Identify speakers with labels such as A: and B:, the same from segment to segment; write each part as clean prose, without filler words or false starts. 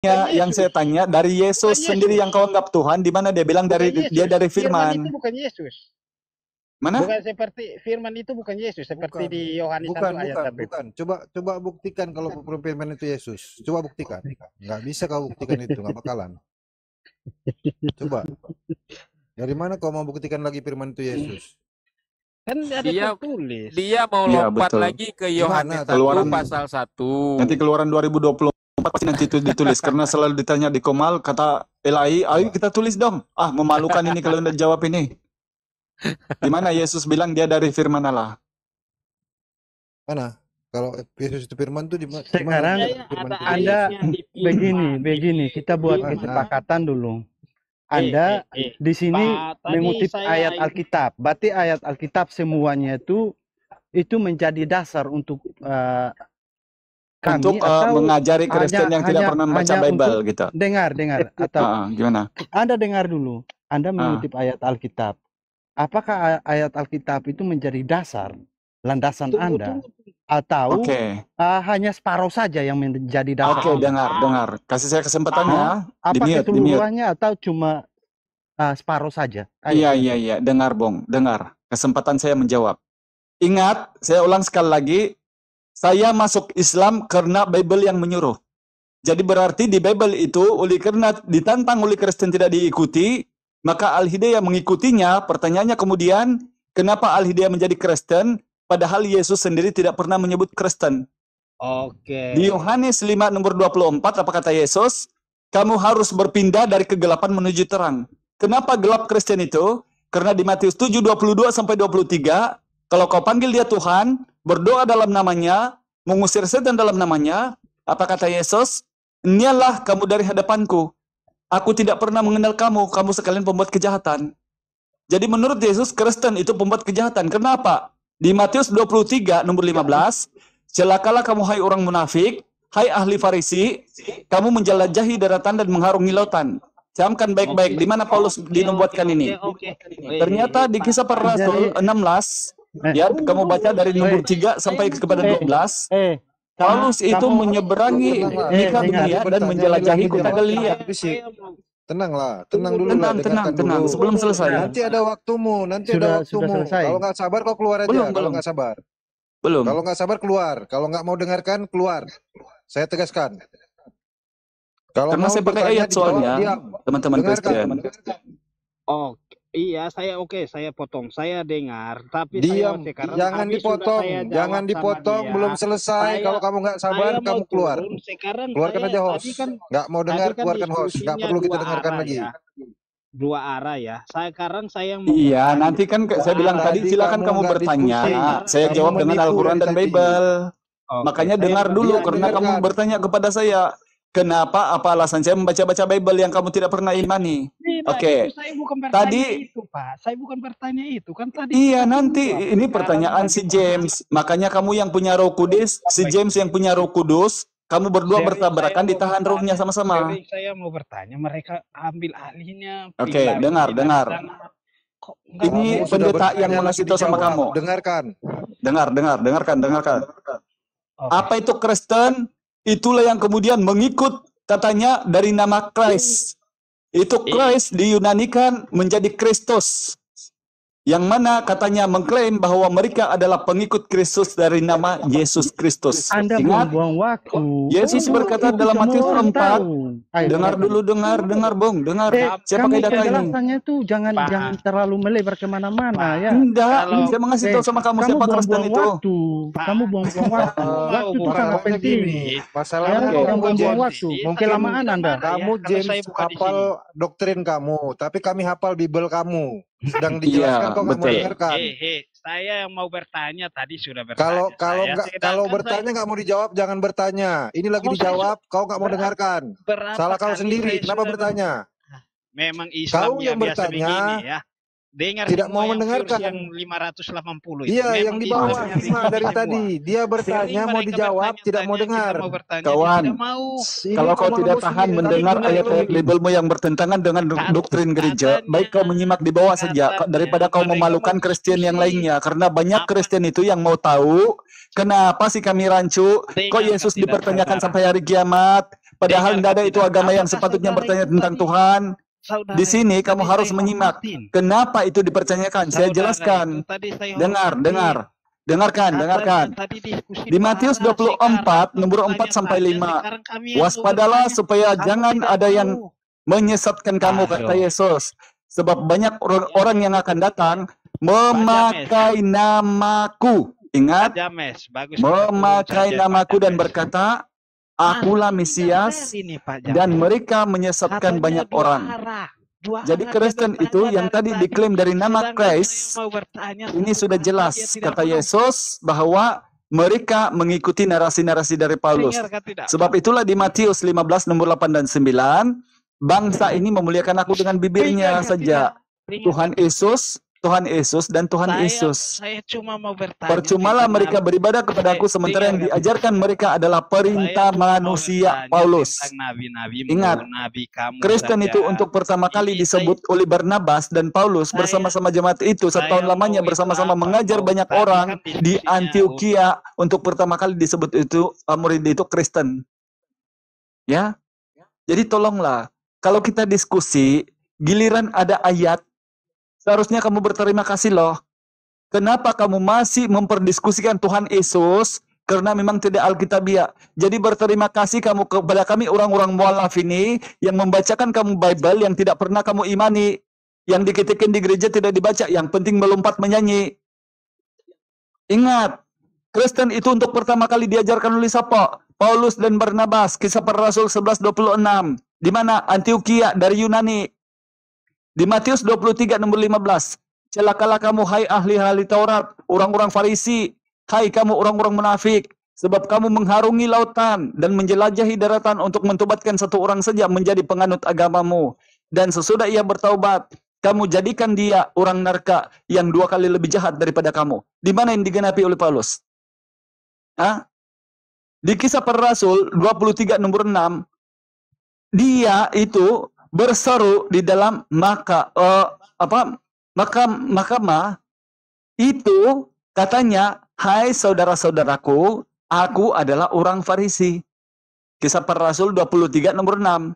A: yang saya tanya dari Yesus sendiri yang kau anggap Tuhan, di mana dia bilang dia dari
B: Firman
A: firman.
B: itu bukan Yesus.
A: Mana?
B: Bukan seperti firman itu bukan Yesus seperti di Yohanes 1 ayat 1.
C: Bukan. Coba buktikan kalau firman itu Yesus. Coba buktikan. Nggak bisa kau buktikan itu, nggak bakalan. Coba. Dari mana kau mau buktikan lagi firman itu Yesus?
B: Kan ada tertulis.
D: Dia mau lompat lagi ke Yohanes 1 pasal 1.
A: Nanti Keluaran 2024 pasti nanti itu ditulis karena selalu ditanya di Komal, kata Elai, ayo kita tulis dong. Ah, memalukan ini kalau udah jawab ini. Di mana Yesus bilang dia dari firman Allah?
C: Mana? Kalau Yesus itu firman itu di mana?
E: Sekarang Anda begini, kita buat kesepakatan dulu. Anda di sini mengutip ayat Alkitab. Berarti ayat Alkitab semuanya itu menjadi dasar untuk kami
A: untuk mengajari Kristen yang tidak pernah membaca Bible gitu.
E: Dengar atau
A: gimana?
E: Anda dengar dulu. Anda mengutip ayat Alkitab. Apakah ayat Alkitab itu menjadi dasar landasan Anda atau hanya separuh saja yang menjadi dasar?
A: Oke, dengar. Kasih saya kesempatannya.
E: Apa keseluruhannya atau cuma separuh saja?
A: Iya. Dengar, Bong. Dengar. Kesempatan saya menjawab. Ingat, saya ulang sekali lagi. Saya masuk Islam karena Bible yang menyuruh. Jadi berarti di Bible itu, karena ditantang oleh Kristen tidak diikuti, maka Al-Hidayah mengikutinya. Pertanyaannya kemudian, kenapa Al-Hidayah menjadi Kristen, padahal Yesus sendiri tidak pernah menyebut Kristen? Di Yohanes 5 nomor 24, apa kata Yesus? Kamu harus berpindah dari kegelapan menuju terang. Kenapa gelap Kristen itu? Karena di Matius 7, 22 sampai 23, kalau kau panggil dia Tuhan, berdoa dalam namanya, mengusir setan dalam namanya, apa kata Yesus? Inilah kamu dari hadapanku. Aku tidak pernah mengenal kamu, kamu sekalian pembuat kejahatan. Jadi menurut Yesus, Kristen itu pembuat kejahatan. Kenapa? Di Matius 23, nomor 15, celakalah kamu hai orang munafik, hai ahli Farisi, kamu menjelajahi daratan dan mengharungi lautan. Camkan baik-baik, di mana Paulus dinubuatkan ini. Ternyata di Kisah Para Rasul 16, ya, kamu baca dari nomor 3 sampai kepada 12, Paulus itu menyeberangi nikah dunia dan menjelajahi kota Galilea.
C: Tenang dulu.
A: Tenang. Sebelum selesai.
C: Nanti ada waktumu. Kalau nggak sabar kau keluar aja. Kalau nggak sabar.
A: Belum.
C: Kalau nggak sabar keluar. Kalau nggak mau dengarkan keluar. Saya tegaskan. Kalau
A: karena saya pakai ayat soalnya, teman-teman Kristen.
B: Iya, saya potong. Saya dengar, tapi
C: diam. Jangan dipotong, belum selesai. Kalau kamu nggak sabar, kamu keluar. Keluarkan aja host. Nggak mau dengar, keluarkan host. Nggak perlu kita dengarkan lagi.
B: Dua arah ya. Sekarang saya mau.
A: Iya, nanti kan saya bilang tadi silakan kamu bertanya. Saya jawab dengan Al-Quran dan Bible. Makanya dengar dulu, karena kamu bertanya kepada saya. Kenapa? Apa alasan saya membaca-baca Bible yang kamu tidak pernah imani?
B: Tadi Pak, saya bukan bertanya itu kan tadi.
A: Iya, nanti ini pertanyaan si James. Makanya kamu yang punya Roh Kudus, si James yang punya Roh Kudus, kamu berdua bertabrakan, ditahan rohnya sama-sama.
B: Saya mau bertanya, mereka ambil alihnya.
A: Dengar. Ini pendeta yang mengasih tahu sama kamu. Dengarkan. Apa itu Kristen? Itulah yang kemudian mengikut katanya dari nama Christ. Itu Christ diyunanikan menjadi Kristus. Yang mana katanya mengklaim bahwa mereka adalah pengikut Kristus dari nama Yesus Kristus.
E: Anda buang waktu.
A: Yesus berkata dalam Matius 4, dengar dulu, Bung, dengar. Siapa kaidah ini?
E: Penjelasannya tuh jangan terlalu melebar kemana-mana ya.
A: Enggak, saya mengasih tahu sama kamu siapa Kristen itu.
E: Kamu buang-buang waktu. Waktu itu sangat penting.
C: Masalahnya
E: kamu buang waktu. Mungkin lamaan Anda.
C: Kamu James hafal doktrin kamu, tapi kami hafal Bible kamu. Sedang dijelaskan kok nggak mau dengarkan.
B: Saya yang mau bertanya tadi sudah bertanya.
C: Kalau bertanya nggak mau dijawab, jangan bertanya. Ini lagi dijawab, kau nggak mau dengarkan. Salah kau sendiri. Kenapa bertanya?
B: Memang Islam
C: kau yang bertanya.
B: Ya. Dengar
C: tidak mau mendengarkan
B: yang 580 itu.
C: Iya, yang di bawah dari tadi. Dia bertanya mau dijawab, tidak mau dengar.
A: Kawan, kalau kau tidak tahan mendengar ayat-ayat Bible-mu yang bertentangan dengan doktrin gereja, baik kau menyimak di bawah saja daripada kau memalukan Kristen yang lainnya. Karena banyak Kristen itu yang mau tahu kenapa sih kami rancu, kok Yesus dipertanyakan sampai hari kiamat. Padahal tidak ada itu agama yang sepatutnya bertanya tentang Tuhan. Di sini kamu harus menyimak. Kenapa itu dipertanyakan? Saya jelaskan. Dengarkan. Di Matius 24, nomor 4 sampai 5. Waspadalah supaya jangan ada yang menyesatkan kamu, kata Yesus. Sebab banyak orang yang akan datang memakai namaku. Ingat, memakai namaku dan berkata, Akulah Mesias, dan mereka menyesatkan banyak orang. Jadi Kristen itu yang tadi diklaim dari nama Christ, ini sudah jelas, kata Yesus, bahwa mereka mengikuti narasi-narasi dari Paulus. Sebab itulah di Matius 15, nomor 8 dan 9, bangsa ini memuliakan aku dengan bibirnya saja. Tuhan Yesus dan Tuhan Yesus.
F: Saya cuma mau bertanya.
A: Percumalah mereka beribadah kepada aku sementara yang diajarkan mereka adalah perintah manusia. Paulus. Ingat, Kristen itu untuk pertama kali disebut oleh Barnabas dan Paulus bersama-sama jemaat itu setahun lamanya bersama-sama mengajar banyak orang di Antioquia. Untuk pertama kali disebut itu murid itu Kristen. Ya. Jadi tolonglah, kalau kita diskusi, giliran ada ayat, seharusnya kamu berterima kasih loh. Kenapa kamu masih memperdiskusikan Tuhan Yesus? Karena memang tidak alkitabiah. Jadi berterima kasih kamu kepada kami orang-orang mualaf ini yang membacakan kamu Bible yang tidak pernah kamu imani. Yang diketikin di gereja tidak dibaca. Yang penting melompat menyanyi. Ingat, Kristen itu untuk pertama kali diajarkan oleh siapa? Paulus dan Barnabas. Kisah Para Rasul 11:26. Di mana? Antioquia dari Yunani. Di Matius 23 nomor 15, celakalah kamu hai ahli-ahli Taurat, orang-orang Farisi, hai kamu orang-orang munafik, sebab kamu mengharungi lautan dan menjelajahi daratan untuk mentobatkan satu orang saja menjadi penganut agamamu. Dan sesudah ia bertaubat, kamu jadikan dia orang neraka yang 2 kali lebih jahat daripada kamu. Di mana yang digenapi oleh Paulus? Di Kisah Para Rasul 23 nomor 6, dia itu berseru di dalam mahkamah itu katanya, hai saudara-saudaraku, aku adalah orang Farisi. Kisah Para Rasul 23 nomor 6.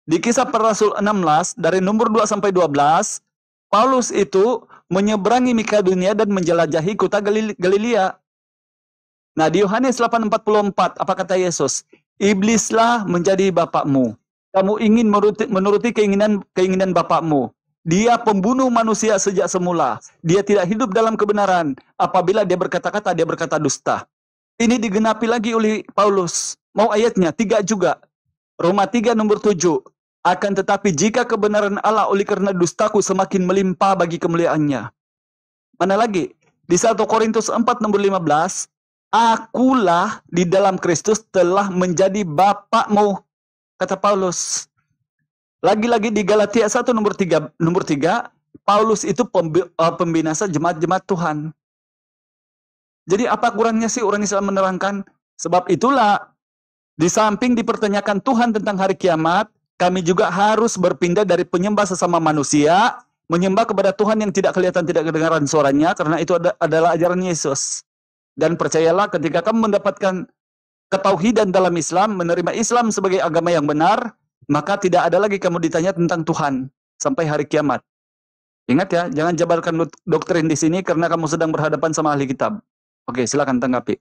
A: Di Kisah Para Rasul 16 dari nomor 2 sampai 12, Paulus itu menyeberangi Makedonia dan menjelajahi kota Galilea. Nah, di Yohanes 8:44 apa kata Yesus? Iblislah menjadi bapakmu. Kamu ingin menuruti keinginan bapakmu. Dia pembunuh manusia sejak semula. Dia tidak hidup dalam kebenaran. Apabila dia berkata-kata, dia berkata dusta. Ini digenapi lagi oleh Paulus. Mau ayatnya? 3 juga. Roma 3 nomor 7. Akan tetapi jika kebenaran Allah oleh karena dustaku semakin melimpah bagi kemuliaannya. Mana lagi? Di 1 Korintus 4 nomor 15. Akulah di dalam Kristus telah menjadi bapakmu. Kata Paulus. Lagi-lagi di Galatia 1 nomor 3, Paulus itu pembinasa jemaat-jemaat Tuhan. Jadi apa kurangnya sih orang Islam menerangkan? Sebab itulah, di samping dipertanyakan Tuhan tentang hari kiamat, kami juga harus berpindah dari penyembah sesama manusia, menyembah kepada Tuhan yang tidak kelihatan, tidak kedengaran suaranya, karena itu adalah ajaran Yesus. Dan percayalah ketika kamu mendapatkan ketauhidan dalam Islam, menerima Islam sebagai agama yang benar, maka tidak ada lagi kamu ditanya tentang Tuhan sampai hari kiamat. Ingat ya, jangan jabarkan doktrin di sini karena kamu sedang berhadapan sama ahli kitab. Oke, silakan tanggapi.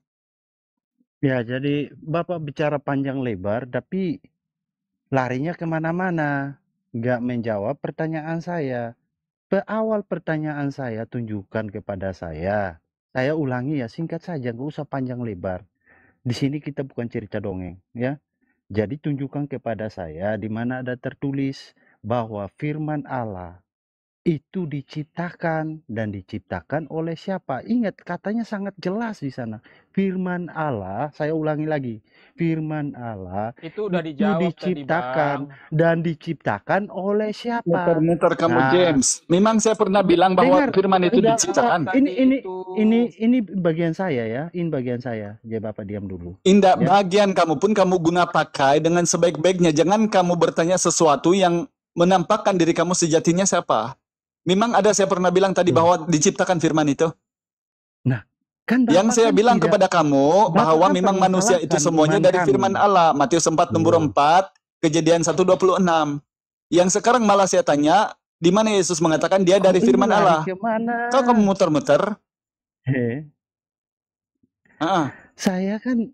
E: Ya, jadi Bapak bicara panjang lebar, tapi larinya kemana-mana. Nggak menjawab pertanyaan saya. Awal pertanyaan saya tunjukkan kepada saya. Saya ulangi ya, singkat saja, nggak usah panjang lebar. Di sini kita bukan cerita dongeng, ya. Jadi tunjukkan kepada saya di mana ada tertulis bahwa firman Allah itu diciptakan dan diciptakan oleh siapa? Ingat, katanya sangat jelas di sana. Firman Allah, saya ulangi lagi. Firman Allah
D: itu udah dijawab
E: diciptakan
D: tadi,
E: dan diciptakan oleh siapa?
A: Muter-muter kamu, James. Memang saya pernah bilang bahwa firman itu diciptakan.
E: Ini bagian saya ya. Ini bagian saya. Jadi Bapak diam dulu.
A: Indah ya. Bagian kamu pun kamu guna pakai dengan sebaik-baiknya. Jangan kamu bertanya sesuatu yang menampakkan diri kamu sejatinya siapa. Memang ada saya pernah bilang tadi bahwa diciptakan firman itu.
E: Nah, Kan
A: Yang
E: Bapak
A: saya
E: kan
A: bilang
E: tidak,
A: kepada kamu
E: Bapak
A: bahwa
E: kan
A: memang manusia itu
E: permasalahkan
A: semuanya
E: iman
A: dari
E: kami.
A: firman Allah. Matius 4 nomor
E: Iya.
A: 4, Kejadian 1:26. Yang sekarang malah saya tanya, di mana Yesus mengatakan dia dari
E: Kok ini
A: firman
E: lari
A: Allah?
E: kemana?
A: Kau kamu muter-muter?
E: Saya kan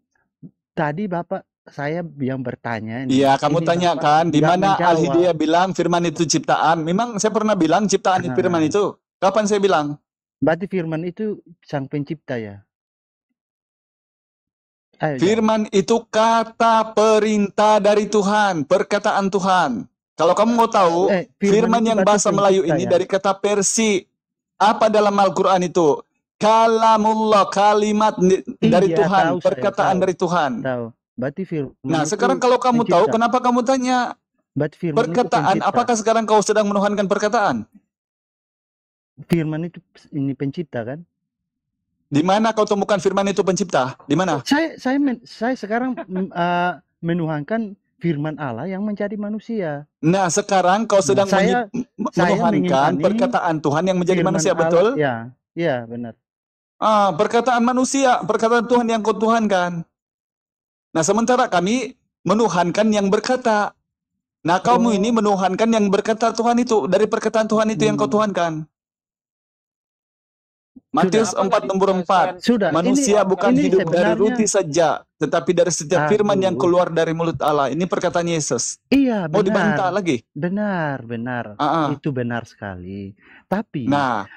E: tadi Bapak saya yang bertanya ini.
A: Iya, kamu
E: Ini
A: tanyakan
E: Bapak
A: di
E: nggak
A: mana ahli
E: menjawab.
A: dia bilang firman itu ciptaan. Memang saya pernah bilang ciptaan itu firman itu. Kapan saya bilang?
E: Berarti firman itu sang pencipta ya? Ayo,
A: Firman itu kata perintah dari Tuhan, perkataan Tuhan. Kalau kamu mau tahu, firman
E: itu
A: yang
E: berarti
A: bahasa Melayu
E: pencipta
A: ini
E: ya?
A: dari kata Persi. Apa dalam Al-Quran itu? Kalamullah, kalimat dari
E: Iya,
A: Tuhan,
E: tahu saya,
A: perkataan
E: tahu.
A: dari Tuhan.
E: Tahu. Berarti firman
A: Nah,
E: itu
A: sekarang kalau kamu tahu,
E: pencipta.
A: kenapa kamu tanya?
E: Berarti firman itu
A: Perkataan,
E: pencipta.
A: apakah sekarang kau sedang menuhankan perkataan?
E: Firman itu ini pencipta kan?
A: Di mana kau temukan firman itu pencipta? Di mana?
E: Saya sekarang menuhankan firman Allah yang menjadi manusia.
A: Nah, sekarang kau sedang menuhankan perkataan Tuhan yang menjadi manusia, betul?
E: Ya, ya benar.
A: Perkataan manusia, perkataan Tuhan yang kau tuhankan. Nah, sementara kami menuhankan yang berkata. Nah, kamu ini menuhankan yang berkata Tuhan itu, dari perkataan Tuhan itu yang kau tuhankan. Matius 4 nomor 4. Manusia bukan hidup dari roti saja, tetapi dari setiap firman yang keluar dari mulut Allah. Ini perkataan Yesus.
E: Iya, benar.
A: Mau dibantah lagi?
E: Benar. Itu benar sekali. Tapi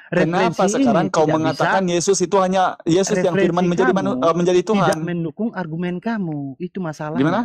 A: kenapa sekarang kau mengatakan Yesus itu hanya Yesus yang firman menjadi Tuhan?
E: Tidak mendukung argumen kamu. Itu masalahnya.
A: Gimana?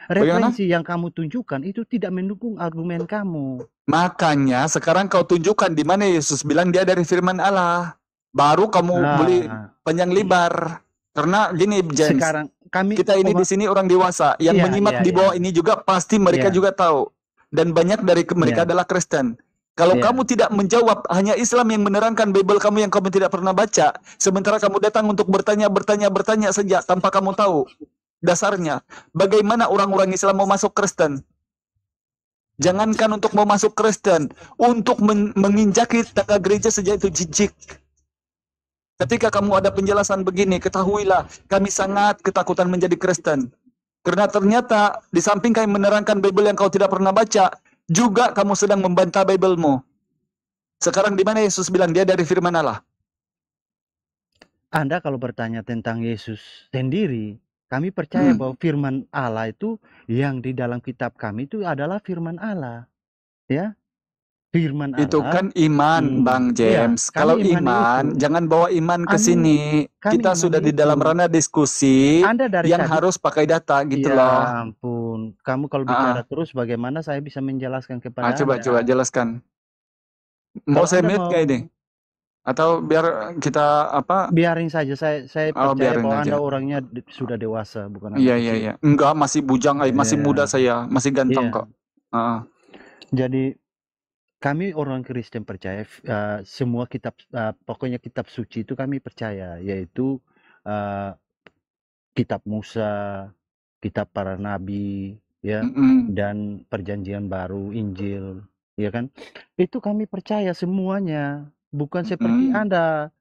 E: Referensi yang kamu tunjukkan itu tidak mendukung argumen kamu.
A: Makanya sekarang kau tunjukkan di mana Yesus bilang dia dari firman Allah. Baru kamu beli panjang lebar. Karena gini, James,
E: sekarang
A: kita ini di sini orang dewasa yang menyimak di bawah ini juga pasti mereka juga tahu. Dan banyak dari mereka adalah Kristen. Kalau kamu tidak menjawab, hanya Islam yang menerangkan Bible kamu yang kamu tidak pernah baca. Sementara kamu datang untuk bertanya saja tanpa kamu tahu dasarnya. Bagaimana orang-orang Islam mau masuk Kristen? Jangankan untuk mau masuk Kristen, untuk menginjaki tangga gereja saja itu jijik. Ketika kamu ada penjelasan begini, ketahuilah kami sangat ketakutan menjadi Kristen. Karena ternyata di samping kami menerangkan Bible yang kau tidak pernah baca, juga kamu sedang membantah Bible-mu. Sekarang di mana Yesus bilang dia dari firman Allah?
E: Anda kalau bertanya tentang Yesus sendiri, kami percaya bahwa firman Allah itu yang di dalam kitab kami itu adalah firman Allah. Ya. Firman
A: itu
E: Allah.
A: Kan iman, Bang James. Ya, kalau iman, jangan bawa iman ke sini. Kita sudah di dalam ranah diskusi yang harus pakai data gitu loh.
E: Ya ampun. Kamu kalau bicara terus bagaimana saya bisa menjelaskan kepada Anda?
A: Coba jelaskan. Mau saya mute kayak ini? Atau biar kita apa?
E: Biarin saja. Saya percaya bahwa Anda orangnya sudah dewasa, bukan?
A: Iya. Enggak, masih bujang, masih muda saya, masih ganteng kok.
E: Jadi kami orang Kristen percaya semua kitab, pokoknya kitab suci itu kami percaya, yaitu kitab Musa, kitab para nabi, ya, dan perjanjian baru, Injil, ya kan? Itu kami percaya semuanya, bukan seperti Anda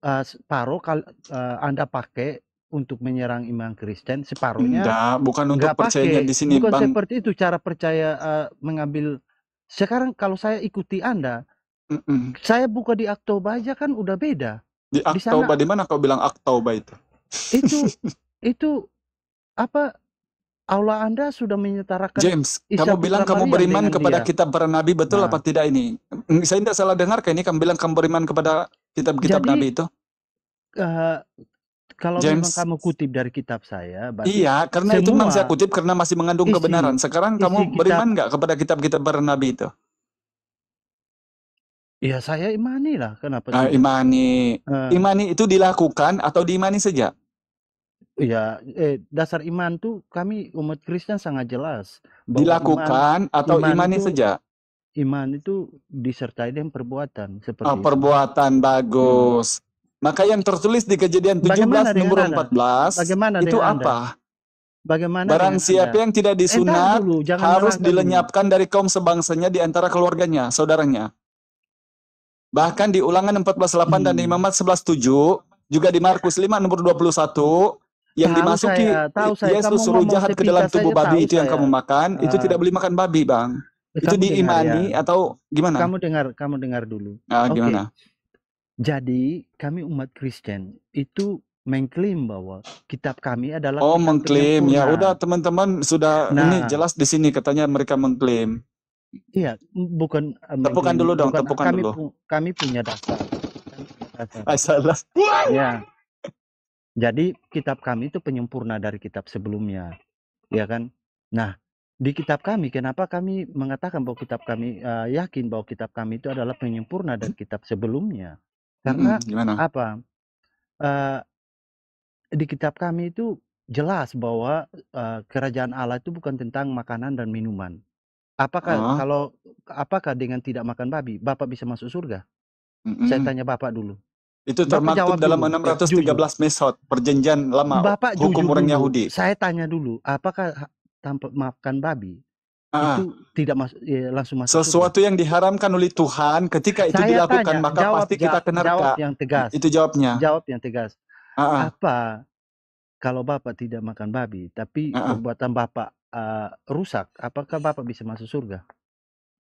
E: separuh Anda pakai untuk menyerang iman Kristen, separuhnya
A: bukan untuk percaya di sini,
E: bukan
A: Bang.
E: seperti itu cara percaya mengambil. Sekarang kalau saya ikuti Anda, saya buka di Aktoba aja kan udah beda.
A: Di Aktoba, di mana kau bilang Aktoba itu?
E: Itu apa? Aula Anda sudah menyetarakan.
A: James, kamu bilang kamu beriman kepada kitab para nabi, betul apa tidak ini? Saya tidak salah dengar, ini kamu bilang kamu beriman kepada kitab-kitab nabi itu?
E: Kalau memang kamu kutip dari kitab saya,
A: iya, karena itu memang saya kutip karena masih mengandung kebenaran. Sekarang kamu beriman nggak kepada kitab-kitab para nabi itu?
E: Ya saya imani lah, kenapa?
A: Imani itu dilakukan atau diimani saja?
E: Ya, dasar iman tuh kami umat Kristen sangat jelas.
A: Dilakukan atau imani saja?
E: Iman itu disertai dengan perbuatan. Seperti
A: perbuatan, bagus. Maka yang tertulis di Kejadian 17 nomor 14 itu apa?
E: Bagaimana
A: barang siapa yang tidak disunat harus dilenyapkan dari kaum sebangsanya di antara keluarganya, saudaranya. Bahkan di Ulangan 14:8 dan Imamat 11:7 juga di Markus 5 nomor 21 yang dimasuki Yesus suruh jahat ke dalam tubuh babi itu yang kamu makan, itu tidak boleh makan babi, Bang. Itu diimani atau gimana?
E: Kamu dengar dulu.
A: Gimana?
E: Jadi kami umat Kristen itu mengklaim bahwa kitab kami adalah
A: mengklaim. Ya udah teman-teman sudah ini jelas di sini katanya mereka mengklaim.
E: Iya, bukan
A: tepukan dulu dong, tepukan dulu.
E: Kami punya dasar.
A: Salah.
E: Ya. Jadi kitab kami itu penyempurna dari kitab sebelumnya, ya kan? Nah, di kitab kami, kenapa kami mengatakan bahwa kitab kami yakin bahwa kitab kami itu adalah penyempurna dari kitab sebelumnya? Karena apa? Di kitab kami itu jelas bahwa kerajaan Allah itu bukan tentang makanan dan minuman. Apakah dengan tidak makan babi, Bapak bisa masuk surga? Saya tanya Bapak dulu.
A: Itu termaktub dalam 613 Mesot, perjanjian lama,
E: Bapak
A: hukum orang Yahudi.
E: Saya tanya dulu, apakah tanpa makan babi itu tidak langsung masuk
A: sesuatu surga? Yang diharamkan oleh Tuhan ketika itu dilakukan maka pasti kita kena neraka.
E: Jawab yang tegas.
A: Itu jawabnya.
E: Jawab yang tegas. Apa kalau Bapak tidak makan babi, tapi perbuatan Bapak rusak, apakah Bapak bisa masuk surga?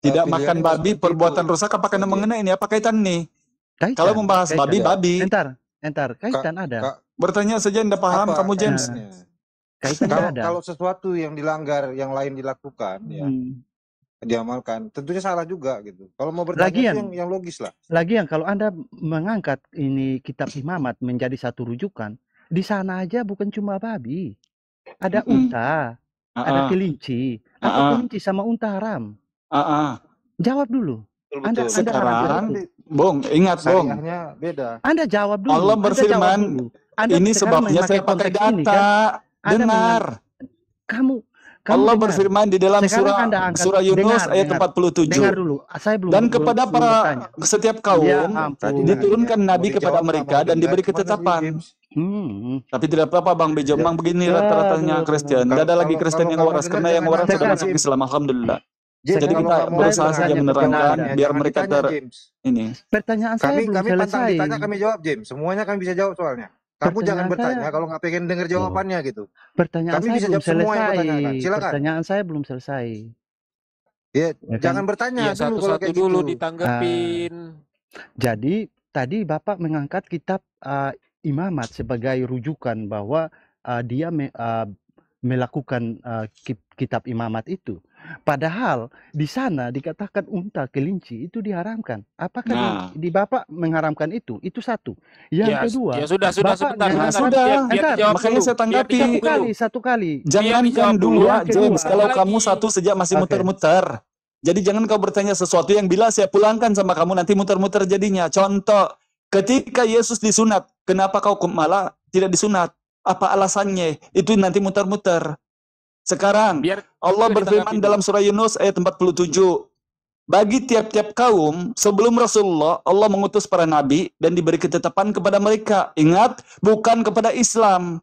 A: Tidak makan babi, perbuatan rusak apakah mengenai ini? Apa kaitan nih? Kaitan, kalau membahas babi.
E: Entar, kaitan ada.
A: Bertanya saja Anda paham kamu James.
E: Kaitan ada.
C: Kalau sesuatu yang dilanggar, yang lain dilakukan, ya diamalkan, tentunya salah juga gitu. Kalau mau bertanya itu yang logis lah.
E: Lagian kalau Anda mengangkat ini kitab imamat menjadi satu rujukan, di sana aja bukan cuma babi, ada unta, ada kelinci, atau kelinci sama unta haram. Jawab dulu. Anda
A: sekarang, Bung, ingat Bung.
C: Beda.
E: Anda jawab dulu.
A: Allah berfirman, ini sebabnya saya pakai data. Kan? Dengar.
E: Kamu
A: Allah berfirman di dalam surah Yunus ayat 47.
E: Dengar dulu. Saya belum.
A: Dan kepada setiap kaum diturunkan nabi kepada mereka dan diberi ketetapan. Tapi tidak apa-apa Bang Bejo, memang begini rata-ratanya Kristen. Tidak ada lagi Kristen yang waras karena yang waras sudah masuk Islam, alhamdulillah. Jadi kita berusaha saja menerangkan biar mereka ini.
E: Pertanyaan saya belum selesai.
C: Ditanya kami jawab James. Semuanya kami bisa jawab soalnya. Kamu jangan bertanya kalau nggak pengen dengar jawabannya gitu.
E: Pertanyaan
C: kami
E: saya
C: bisa
E: belum
C: jawab semua yang
E: selesai.
C: silakan.
E: Pertanyaan saya belum selesai.
C: Ya, jangan bertanya dulu kalau kayak
D: dulu
C: gitu.
D: Ditanggepin.
E: Jadi tadi Bapak mengangkat kitab imamat sebagai rujukan bahwa dia melakukan kitab imamat itu. Padahal di sana dikatakan unta, kelinci itu diharamkan. Apakah di Bapak mengharamkan itu? Itu satu. Yang kedua,
D: ya sudah sebentar.
A: Makanya saya tanggapi
E: satu kali.
A: Jangan yang dua, James. Kalau kamu satu sejak masih muter-muter. Jadi jangan kau bertanya sesuatu yang bila saya pulangkan sama kamu nanti muter-muter jadinya. Contoh, ketika Yesus disunat, kenapa kau malah tidak disunat? Apa alasannya? Itu nanti muter-muter. Sekarang Allah berfirman dalam surah Yunus ayat 47. Bagi tiap-tiap kaum sebelum Rasulullah Allah mengutus para nabi dan diberi ketetapan kepada mereka. Ingat, bukan kepada Islam.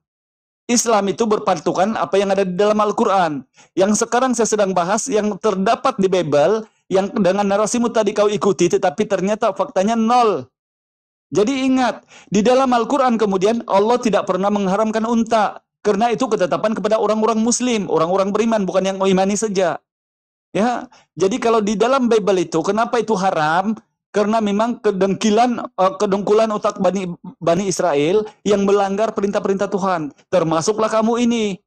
A: Islam itu berpatukan apa yang ada di dalam Al-Quran. Yang sekarang saya sedang bahas yang terdapat di Bible yang dengan narasimu tadi kau ikuti tetapi ternyata faktanya nol. Jadi ingat, di dalam Al-Quran kemudian Allah tidak pernah mengharamkan unta. Karena itu ketetapan kepada orang-orang muslim, orang-orang beriman, bukan yang mengimani saja. Ya, jadi kalau di dalam Bible itu, kenapa itu haram? Karena memang kedengkulan otak Bani Israel yang melanggar perintah-perintah Tuhan. Termasuklah kamu ini.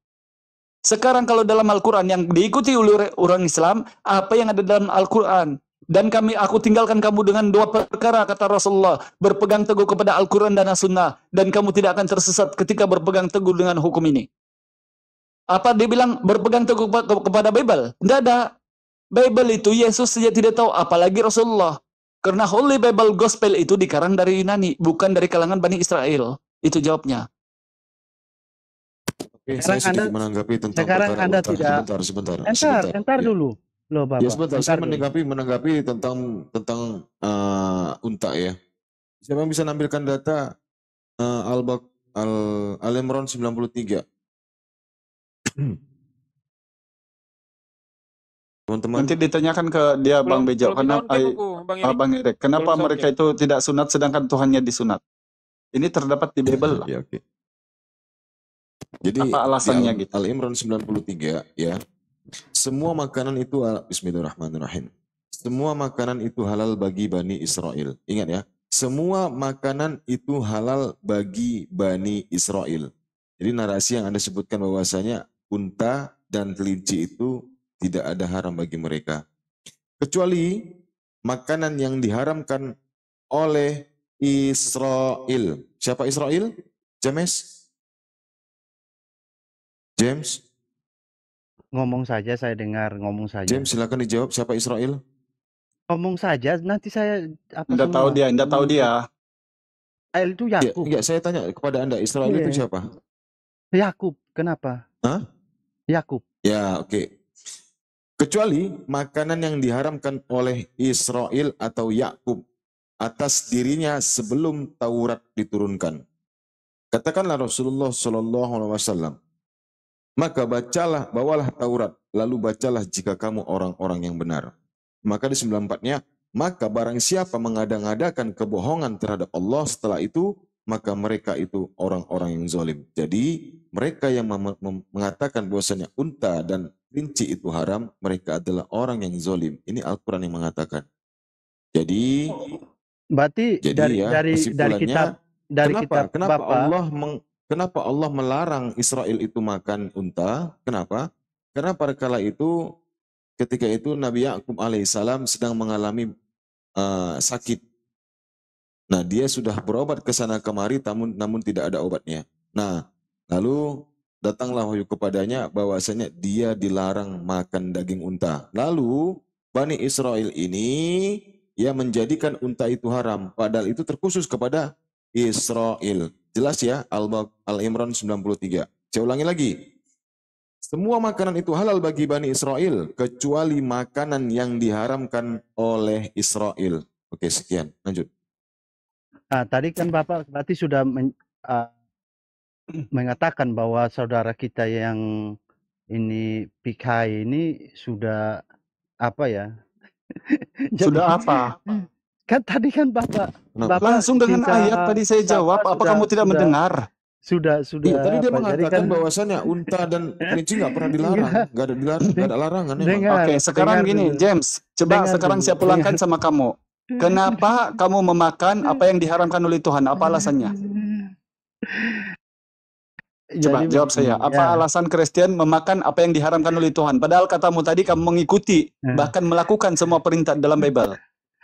A: Sekarang kalau dalam Al-Quran yang diikuti oleh orang Islam, apa yang ada dalam Al-Quran? Dan aku tinggalkan kamu dengan dua perkara, kata Rasulullah. Berpegang teguh kepada Al-Quran dan As-Sunnah. Dan kamu tidak akan tersesat ketika berpegang teguh dengan hukum ini. Apa dia bilang berpegang teguh kepada Bible? Tidak ada. Bible itu Yesus saja tidak tahu, apalagi Rasulullah. Karena Holy Bible Gospel itu dikarang dari Yunani, bukan dari kalangan Bani Israel. Itu jawabnya.
F: Oke, saya sedikit menanggapi tentang
E: Anda tidak.
F: Sebentar.
E: Entar dulu. Loh, Bapak.
F: Ya sebentar, saya menanggapi tentang unta ya. Siapa yang bisa nampilkan data Al-Imran 93? Teman-teman.
A: Nanti ditanyakan ke dia Bang Bejo, Bang Erik, kenapa mereka itu tidak sunat sedangkan Tuhannya disunat? Ini terdapat di Bible.
F: Ya, oke. Jadi
A: Apa alasannya
F: di
A: gitu?
F: Al-Imran 93 ya. Semua makanan itu Bismillahirrahmanirrahim. Semua makanan itu halal bagi Bani Israel. Ingat ya. Semua makanan itu halal bagi Bani Israel. Jadi narasi yang Anda sebutkan bahwasanya unta dan kelinci itu tidak ada haram bagi mereka. Kecuali makanan yang diharamkan oleh Israel. Siapa Israel? James?
E: Ngomong saja, saya dengar, ngomong saja.
F: James, silakan dijawab siapa Israel?
E: Ngomong saja, nanti saya
A: Anda tahu dia, Anda tahu dia.
E: Israel itu Yakub.
F: Enggak, saya tanya kepada Anda, Israel itu siapa?
E: Yakub, kenapa?
F: Hah?
E: Yakub.
F: Ya, oke. Kecuali makanan yang diharamkan oleh Israel atau Yakub atas dirinya sebelum Taurat diturunkan. Katakanlah Rasulullah SAW, maka bawalah Taurat, lalu bacalah jika kamu orang-orang yang benar. Maka di 94-nya, maka barang siapa mengada-ngadakan kebohongan terhadap Allah setelah itu, maka mereka itu orang-orang yang zalim. Jadi mereka yang mengatakan bahwasanya unta dan kelinci itu haram, mereka adalah orang yang zalim. Ini Al-Quran yang mengatakan. Jadi
E: berarti dari kitab
F: kenapa
E: Bapak,
F: kenapa Allah melarang Israel itu makan unta? Kenapa? Karena pada kala itu, ketika itu Nabi Yakub alaihissalam sedang mengalami sakit. Nah, dia sudah berobat ke sana kemari, namun tidak ada obatnya. Nah, lalu datanglah wahyu kepadanya bahwasanya dia dilarang makan daging unta. Lalu Bani Israel ini ya menjadikan unta itu haram, padahal itu terkhusus kepada Israel. Jelas ya, Al-Imran 93. Saya ulangi lagi. Semua makanan itu halal bagi Bani Israel, kecuali makanan yang diharamkan oleh Israel. Oke, sekian. Lanjut.
E: Nah, tadi kan Bapak berarti sudah mengatakan bahwa saudara kita yang ini PKI ini sudah apa ya?
A: Sudah apa?
E: Kan tadi kan Bapak
A: langsung dengan ayat tadi saya jawab. Apa kamu tidak mendengar?
E: Sudah.
F: Ya, tadi dia
E: kan,
F: mengatakan bahwasannya unta dan kelinci nggak pernah dilarang, nggak ada larangan.
A: Oke, sekarang gini, James, coba sekarang saya pulangkan sama kamu. Kenapa kamu memakan apa yang diharamkan oleh Tuhan? Apa alasannya? Coba jawab saya. Apa alasan Kristen memakan apa yang diharamkan oleh Tuhan? Padahal katamu tadi kamu mengikuti, bahkan melakukan semua perintah dalam Bible.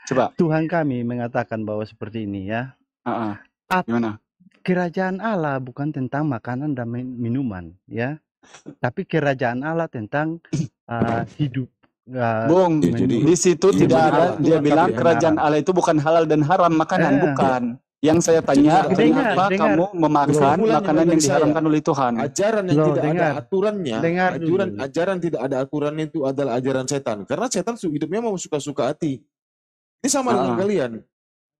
A: Coba.
E: Tuhan kami mengatakan bahwa seperti ini ya.
A: Gimana?
E: Kerajaan Allah bukan tentang makanan dan minuman, ya. Tapi kerajaan Allah tentang hidup.
A: Bung, di situ tidak ada. Dia bilang kerajaan Allah itu bukan halal dan haram makanan, bukan. Yang saya tanya, kenapa kamu memakan makanan yang diharamkan oleh Tuhan?
F: Ajaran yang tidak ada aturannya, ajaran tidak ada aturannya itu adalah ajaran setan. Karena setan hidupnya mau suka-suka hati. Ini sama dengan kalian.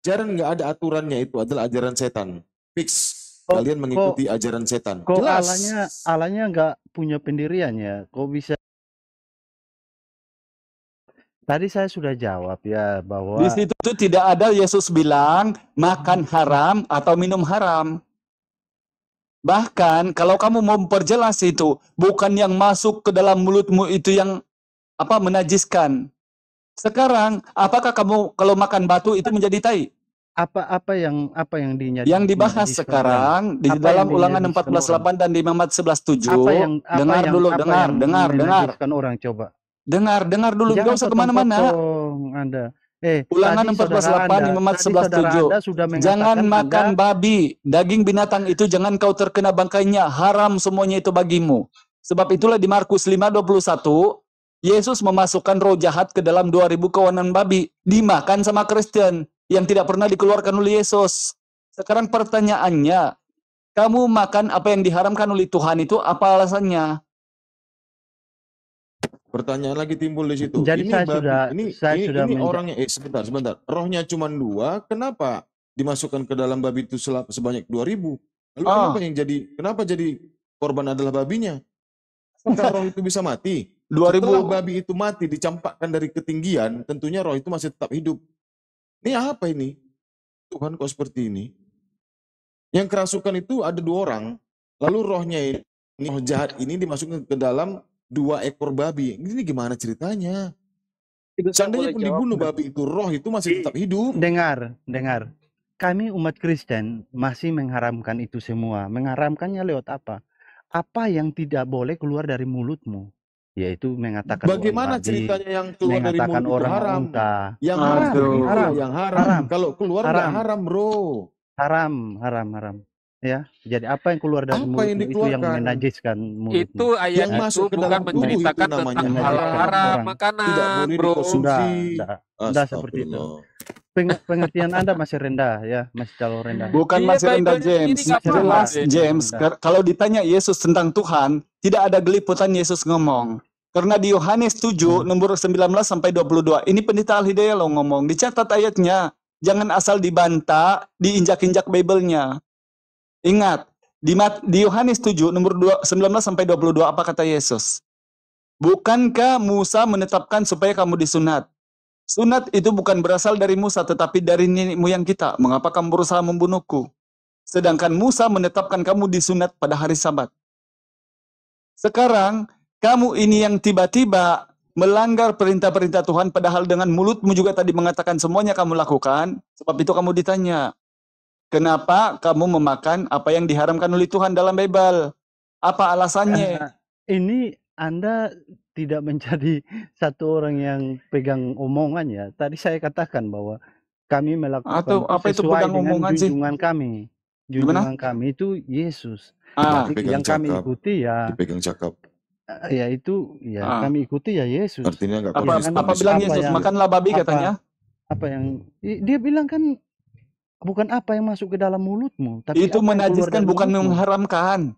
F: Ajaran nggak ada aturannya itu adalah ajaran setan. Fix. Kalian mengikuti ajaran setan.
E: Kok
F: jelas.
E: Allahnya nggak punya pendirian ya? Kok bisa? Tadi saya sudah jawab ya bahwa
A: di situ tidak ada Yesus bilang makan haram atau minum haram. Bahkan kalau kamu mau memperjelas itu, bukan yang masuk ke dalam mulutmu itu yang menajiskan. Sekarang, apakah kamu kalau makan batu itu menjadi tai?
E: Apa yang
A: yang dibahas sekarang di dalam Ulangan 14:8 dan di Imamat 11:7. Dengar dulu, dengar.
E: Orang coba.
A: Dengar dulu, nggak usah kemana-mana. Ulangan 14:8, Imamat 11:7. Jangan makan babi, daging binatang itu jangan kau terkena bangkainya, haram semuanya itu bagimu. Sebab itulah di Markus 5:21, Yesus memasukkan roh jahat ke dalam 2000 kawanan babi, dimakan sama Kristen yang tidak pernah dikeluarkan oleh Yesus. Sekarang pertanyaannya, kamu makan apa yang diharamkan oleh Tuhan itu apa alasannya?
F: Pertanyaan lagi timbul di situ.
E: Jadi
F: ini orangnya sebentar. Rohnya cuma 2, kenapa dimasukkan ke dalam babi itu sebanyak 2000? Lalu kenapa jadi korban adalah babinya? Apakah roh itu bisa mati?
A: 2000.
F: Setelah babi itu mati dicampakkan dari ketinggian, tentunya roh itu masih tetap hidup. Ini apa ini? Tuhan kok seperti ini? Yang kerasukan itu ada 2 orang. Lalu rohnya ini, roh jahat ini dimasukkan ke dalam 2 ekor babi. Ini gimana ceritanya? Seandainya pun dibunuh babi itu, roh itu masih tetap hidup.
E: Dengar. Kami umat Kristen masih mengharamkan itu semua. Mengharamkannya lewat apa? Apa yang tidak boleh keluar dari mulutmu? Yaitu mengatakan
F: bagaimana ceritanya yang keluar dari mulut itu
E: orang
F: haram?
E: unta.
F: Yang haram.
E: Haram.
F: Kalau keluar nggak haram, bro.
E: Haram. Ya, jadi apa yang keluar dari
F: Apa yang
E: mulutmu itu yang
F: dikeluarkan?
E: menajiskan mulutmu.
D: Itu ayat
F: Yang masuk ke
D: bukan
F: dalam tubuh
D: menceritakan
F: itu
D: tentang
F: namanya
D: hal haram
E: orang.
D: makanan,
F: Tidak boleh
D: bro.
F: dikonsumsi.
E: Sudah seperti itu. Pengertian Anda masih rendah ya, masih terlalu rendah.
A: Bukan
D: Iya,
A: masih rendah,
D: Bible ini
A: James.
D: nggak
A: Jelas,
D: paham.
A: James. Kalau ditanya Yesus tentang Tuhan, tidak ada geliputan Yesus ngomong. Karena di Yohanes 7, nomor 19 sampai 22, ini pendeta Al-Hidayah lo ngomong. Dicatat ayatnya. Jangan asal dibantah, diinjak-injak Bible-nya. Ingat, di Yohanes 7, nomor 19 sampai 22, apa kata Yesus? Bukankah Musa menetapkan supaya kamu disunat? Sunat itu bukan berasal dari Musa, tetapi dari nenek moyang kita. Mengapa kamu berusaha membunuhku? Sedangkan Musa menetapkan kamu disunat pada hari Sabat. Sekarang, kamu ini yang tiba-tiba melanggar perintah-perintah Tuhan, padahal dengan mulutmu juga tadi mengatakan semuanya kamu lakukan. Sebab itu kamu ditanya, kenapa kamu memakan apa yang diharamkan oleh Tuhan dalam Bible? Apa alasannya?
E: Ini Anda tidak menjadi satu orang yang pegang omongan ya. Tadi saya katakan bahwa kami melakukan
A: Atau apa itu
E: sesuai
A: pegang
E: dengan
A: omongan sih?
E: junjungan kami. Junjungan kami itu Yesus. Yang kami ikuti ya.
F: Dipegang cakap.
E: Ya itu ya kami ikuti ya Yesus.
F: Artinya enggak
A: apa bilang Yesus? Makanlah babi katanya.
E: Apa yang dia bilang kan bukan apa yang masuk ke dalam mulutmu, tapi
A: itu menajiskan, bukan mengharamkan.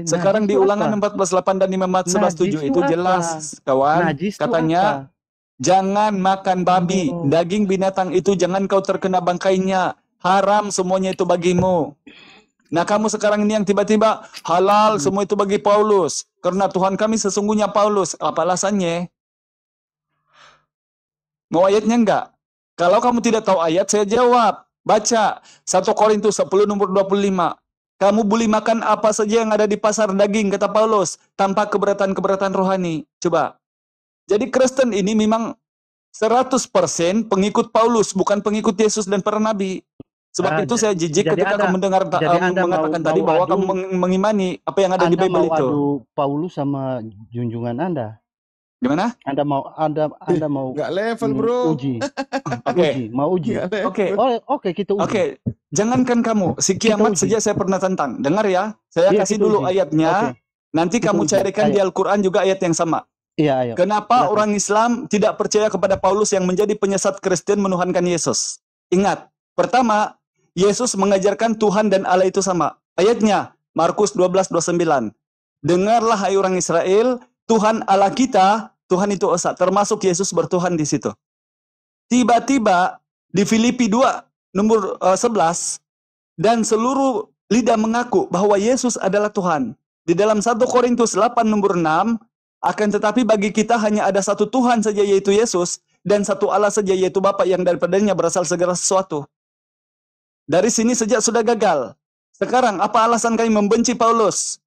A: Sekarang di Ulangan 14:8 dan 15:11:7 itu jelas, kawan. Katanya, jangan makan babi, daging binatang itu jangan kau terkena bangkainya. Haram semuanya itu bagimu. Nah, kamu sekarang ini yang tiba-tiba halal semua itu bagi Paulus. Karena Tuhan kami sesungguhnya Paulus. Apa alasannya? Mau ayatnya enggak? Kalau kamu tidak tahu ayat, saya jawab. Baca 1 Korintus 10 nomor 25. Kamu boleh makan apa saja yang ada di pasar daging, kata Paulus, tanpa keberatan-keberatan rohani. Coba. Jadi Kristen ini memang 100% pengikut Paulus, bukan pengikut Yesus dan para nabi. Sebab itu saya jijik ketika kamu mendengar mengatakan tadi bahwa kamu mengimani apa yang ada di Bible itu.
E: Adu Paulus sama junjungan Anda.
A: Gimana?
E: Anda mau
F: nggak level, bro.
E: Uji.
A: Oke.
E: Mau uji. Oke, kita uji.
A: Oke. Jangankan kamu, si kiamat saja saya pernah tantang. Dengar ya, saya kasih dulu ayatnya. Nanti kamu carikan di Al-Quran juga ayat yang sama.
E: Iya, ayo.
A: Kenapa orang Islam tidak percaya kepada Paulus yang menjadi penyesat Kristen menuhankan Yesus? Ingat, pertama, Yesus mengajarkan Tuhan dan Allah itu sama. Ayatnya, Markus 12:29. Dengarlah hai orang Israel, Tuhan Allah kita, Tuhan itu esa, termasuk Yesus bertuhan di situ. Tiba-tiba di Filipi 2 nomor 11, dan seluruh lidah mengaku bahwa Yesus adalah Tuhan. Di dalam 1 Korintus 8 nomor 6, akan tetapi bagi kita hanya ada satu Tuhan saja yaitu Yesus, dan satu Allah saja yaitu Bapa yang daripadanya berasal segala sesuatu. Dari sini sejak sudah gagal. Sekarang apa alasan kami membenci Paulus?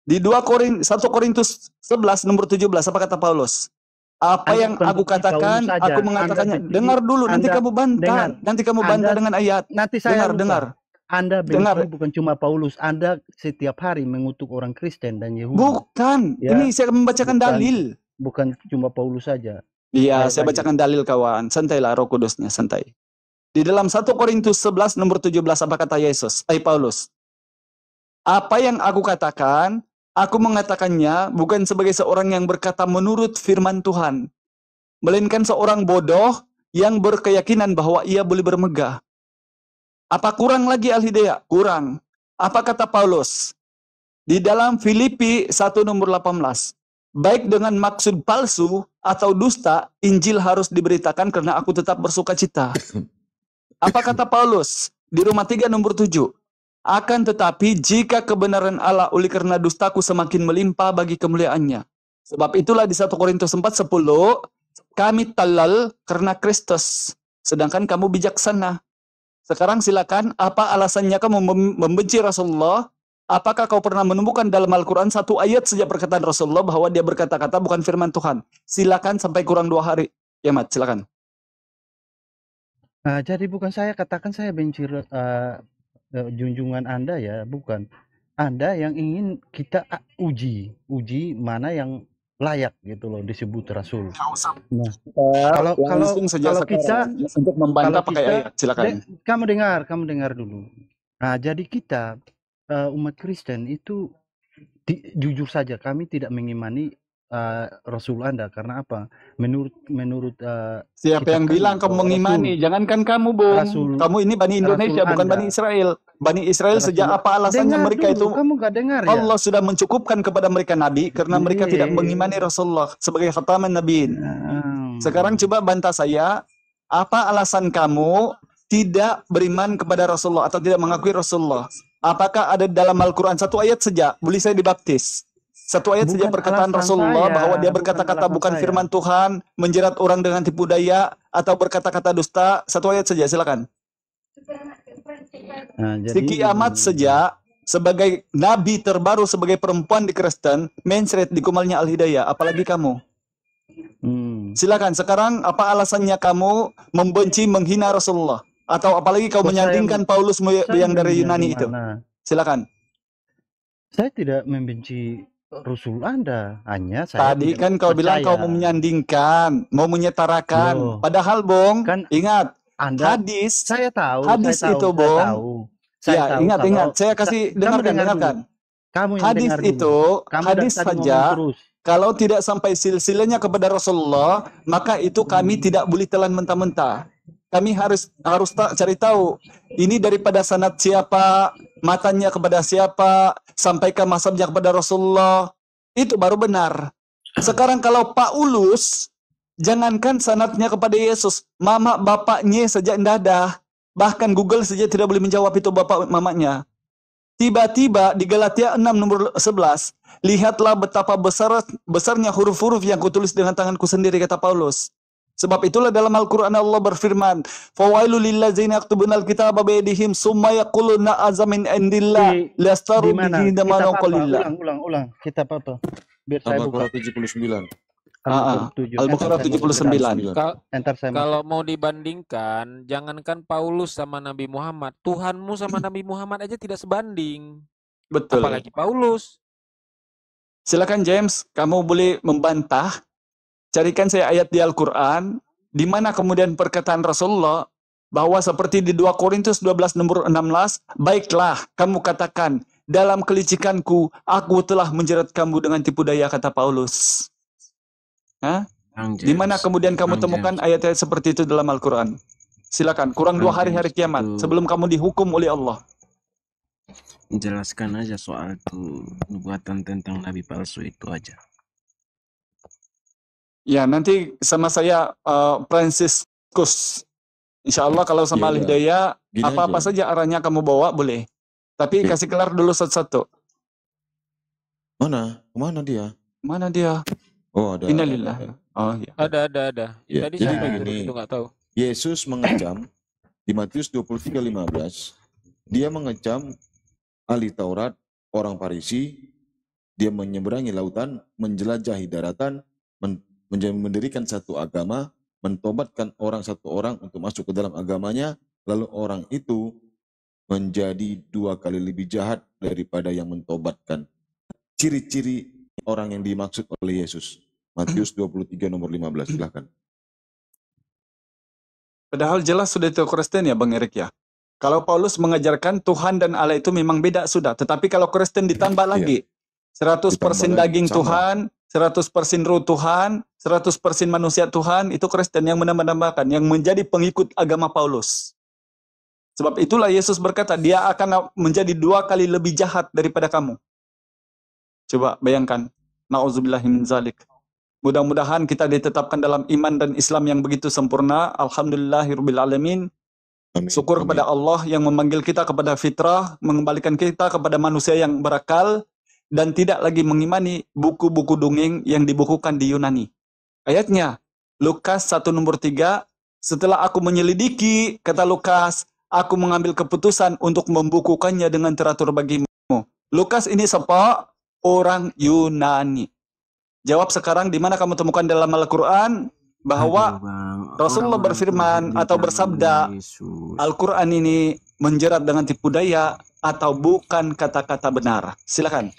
A: Di 1 Korintus 11 nomor 17 apa kata Paulus? Apa yang aku katakan, aku mengatakannya. Dengar dulu, nanti kamu bantah. Nanti kamu bantah dengan ayat.
E: Nanti saya
A: dengar.
E: Anda benci bukan cuma Paulus, Anda setiap hari mengutuk orang Kristen dan Yahudi.
A: Bukan, ya. Ini saya membacakan dalil.
E: Bukan cuma Paulus saja.
A: Iya, saya bacakan dalil kawan. Santailah Roh Kudusnya, santai. Di dalam 1 Korintus 11 nomor 17 apa kata Yesus? Paulus. Apa yang aku katakan, aku mengatakannya bukan sebagai seorang yang berkata menurut firman Tuhan, melainkan seorang bodoh yang berkeyakinan bahwa ia boleh bermegah. Apa kurang lagi Al-Hidayah? Kurang. Apa kata Paulus? Di dalam Filipi 1 nomor 18. Baik dengan maksud palsu atau dusta, Injil harus diberitakan karena aku tetap bersuka cita. Apa kata Paulus? Di Roma 3 nomor 7. Akan tetapi jika kebenaran Allah oleh karena dustaku semakin melimpah bagi kemuliaannya. Sebab itulah di 1 Korintus 4:10, kami talal karena Kristus, sedangkan kamu bijaksana. Sekarang silakan, apa alasannya kamu membenci Rasulullah? Apakah kau pernah menemukan dalam Al-Quran satu ayat saja perkataan Rasulullah bahwa dia berkata-kata bukan firman Tuhan? Silakan sampai kurang 2 hari. Ya, Mat, silakan.
E: Jadi bukan saya katakan saya benci junjungan Anda ya, bukan. Anda yang ingin kita uji mana yang layak gitu loh disebut Rasul. Nah, kalau kita
A: untuk membantah pakai ayat, silakan.
E: Kamu dengar dulu. Nah, jadi kita umat Kristen itu jujur saja kami tidak mengimani Rasul Anda karena apa? Menurut
A: siapa yang bilang kamu mengimani? Jangankan kamu, Bung. Kamu ini Bani Indonesia, bukan Bani Israel. Bani Israel sejak apa alasannya mereka itu?
E: Kamu gak dengar ya?
A: Allah sudah mencukupkan kepada mereka nabi karena mereka tidak mengimani Rasulullah sebagai khataman nabiin. Sekarang coba bantah saya, apa alasan kamu tidak beriman kepada Rasulullah atau tidak mengakui Rasulullah? Apakah ada dalam Al-Quran satu ayat saja boleh saya dibaptis? Satu ayat saja perkataan Rasulullah bahwa dia berkata-kata bukan firman Tuhan, menjerat orang dengan tipu daya, atau berkata-kata dusta. Satu ayat saja, silakan. Si Kiamat saja sebagai nabi terbaru, sebagai perempuan di Kristen, mencret di kumalnya Al-Hidayah, apalagi kamu. Silakan, sekarang apa alasannya kamu membenci, menghina Rasulullah? Atau apalagi kau menyandingkan Paulus yang dari Yunani itu? Silakan.
E: Saya tidak membenci Rasul Anda, hanya saya
A: tadi kan kau bilang kau mau menyandingkan, mau menyetarakan. Padahal, Bung, kan ingat, hadis,
E: saya tahu,
A: hadis
E: saya tahu,
A: itu, Bung.
E: Saya tahu,
A: ingat. Saya kasih dengarkan. Hadis itu, hadis saja. Kalau tidak sampai silsilahnya kepada Rasulullah, maka itu kami tidak boleh telan mentah-mentah. Kami harus cari tahu ini daripada sanad siapa, matanya kepada siapa, sampaikan mazhabnya kepada Rasulullah. Itu baru benar. Sekarang kalau Paulus, jangankan sanadnya kepada Yesus, mama bapaknya saja tidak ada. Bahkan Google saja tidak boleh menjawab itu bapak mamanya. Tiba-tiba di Galatia 6 nomor 11, lihatlah betapa besarnya huruf-huruf yang kutulis dengan tanganku sendiri, kata Paulus. Sebab itulah dalam Al-Quran Allah berfirman, "Fawailul lillazina yaktubuna al-kitaba biyadihim summa yaquluna hadza min indillah lastaru bihi damana qalillah."
E: Ulang. Kitab apa? Biar saya buka.
F: Al-Baqarah 79.
A: Al-Baqarah 79.
D: Kalau mau dibandingkan, jangankan Paulus sama Nabi Muhammad, Tuhanmu sama Nabi Muhammad aja tidak sebanding.
A: Betul.
D: Apalagi Paulus.
A: Silakan James, kamu boleh membantah. Carikan saya ayat di Al-Quran, di mana kemudian perkataan Rasulullah, bahwa seperti di 2 Korintus 12 nomor 16, baiklah kamu katakan, dalam kelicikanku, aku telah menjerat kamu dengan tipu daya, kata Paulus. Di mana kemudian kamu temukan ayat-ayat seperti itu dalam Al-Quran? Silakan, kurang 2 hari kiamat, sebelum kamu dihukum oleh Allah.
G: Jelaskan aja soal itu, nubuatan tentang Nabi palsu itu aja.
A: Ya, nanti sama saya Franciscus. Insya Allah kalau sama Al-Hidayah, apa-apa saja arahnya kamu bawa, boleh. Tapi kasih kelar dulu satu-satu.
F: Mana dia?
A: Mana dia?
F: Oh, ada.
A: Innalillah. Oh, ya.
D: Ada.
F: Ya,
D: Tadi
F: jadi
D: saya
F: begini,
D: itu nggak tahu.
F: Yesus mengecam di Matius 23:15. Dia mengecam ahli Taurat, orang Farisi. Dia menyeberangi lautan, menjelajahi daratan, mendirikan satu agama, mentobatkan satu orang untuk masuk ke dalam agamanya, lalu orang itu menjadi 2 kali lebih jahat daripada yang mentobatkan. Ciri-ciri orang yang dimaksud oleh Yesus. Matius 23 nomor 15, silakan.
A: Padahal jelas sudah itu Kristen ya Bang Erik ya. Kalau Paulus mengajarkan Tuhan dan Allah itu memang beda sudah. Tetapi kalau Kristen ditambah lagi, 100% daging Tuhan, 100% roh Tuhan, 100% manusia Tuhan, itu Kristen yang menambah-nambahkan, yang menjadi pengikut agama Paulus. Sebab itulah Yesus berkata, dia akan menjadi 2 kali lebih jahat daripada kamu. Coba bayangkan. Na'udzubillahi min zalik. Mudah-mudahan kita ditetapkan dalam iman dan Islam yang begitu sempurna. Alhamdulillahirabbil alamin. Syukur kepada Allah yang memanggil kita kepada fitrah, mengembalikan kita kepada manusia yang berakal, dan tidak lagi mengimani buku-buku dongeng yang dibukukan di Yunani. Ayatnya, Lukas 1 nomor 3, setelah aku menyelidiki, kata Lukas, aku mengambil keputusan untuk membukukannya dengan teratur bagimu. Lukas ini siapa? Orang Yunani. Jawab sekarang, di mana kamu temukan dalam Al-Quran bahwa Rasulullah berfirman atau bersabda, Al-Quran ini menjerat dengan tipu daya atau bukan kata-kata benar. Silakan.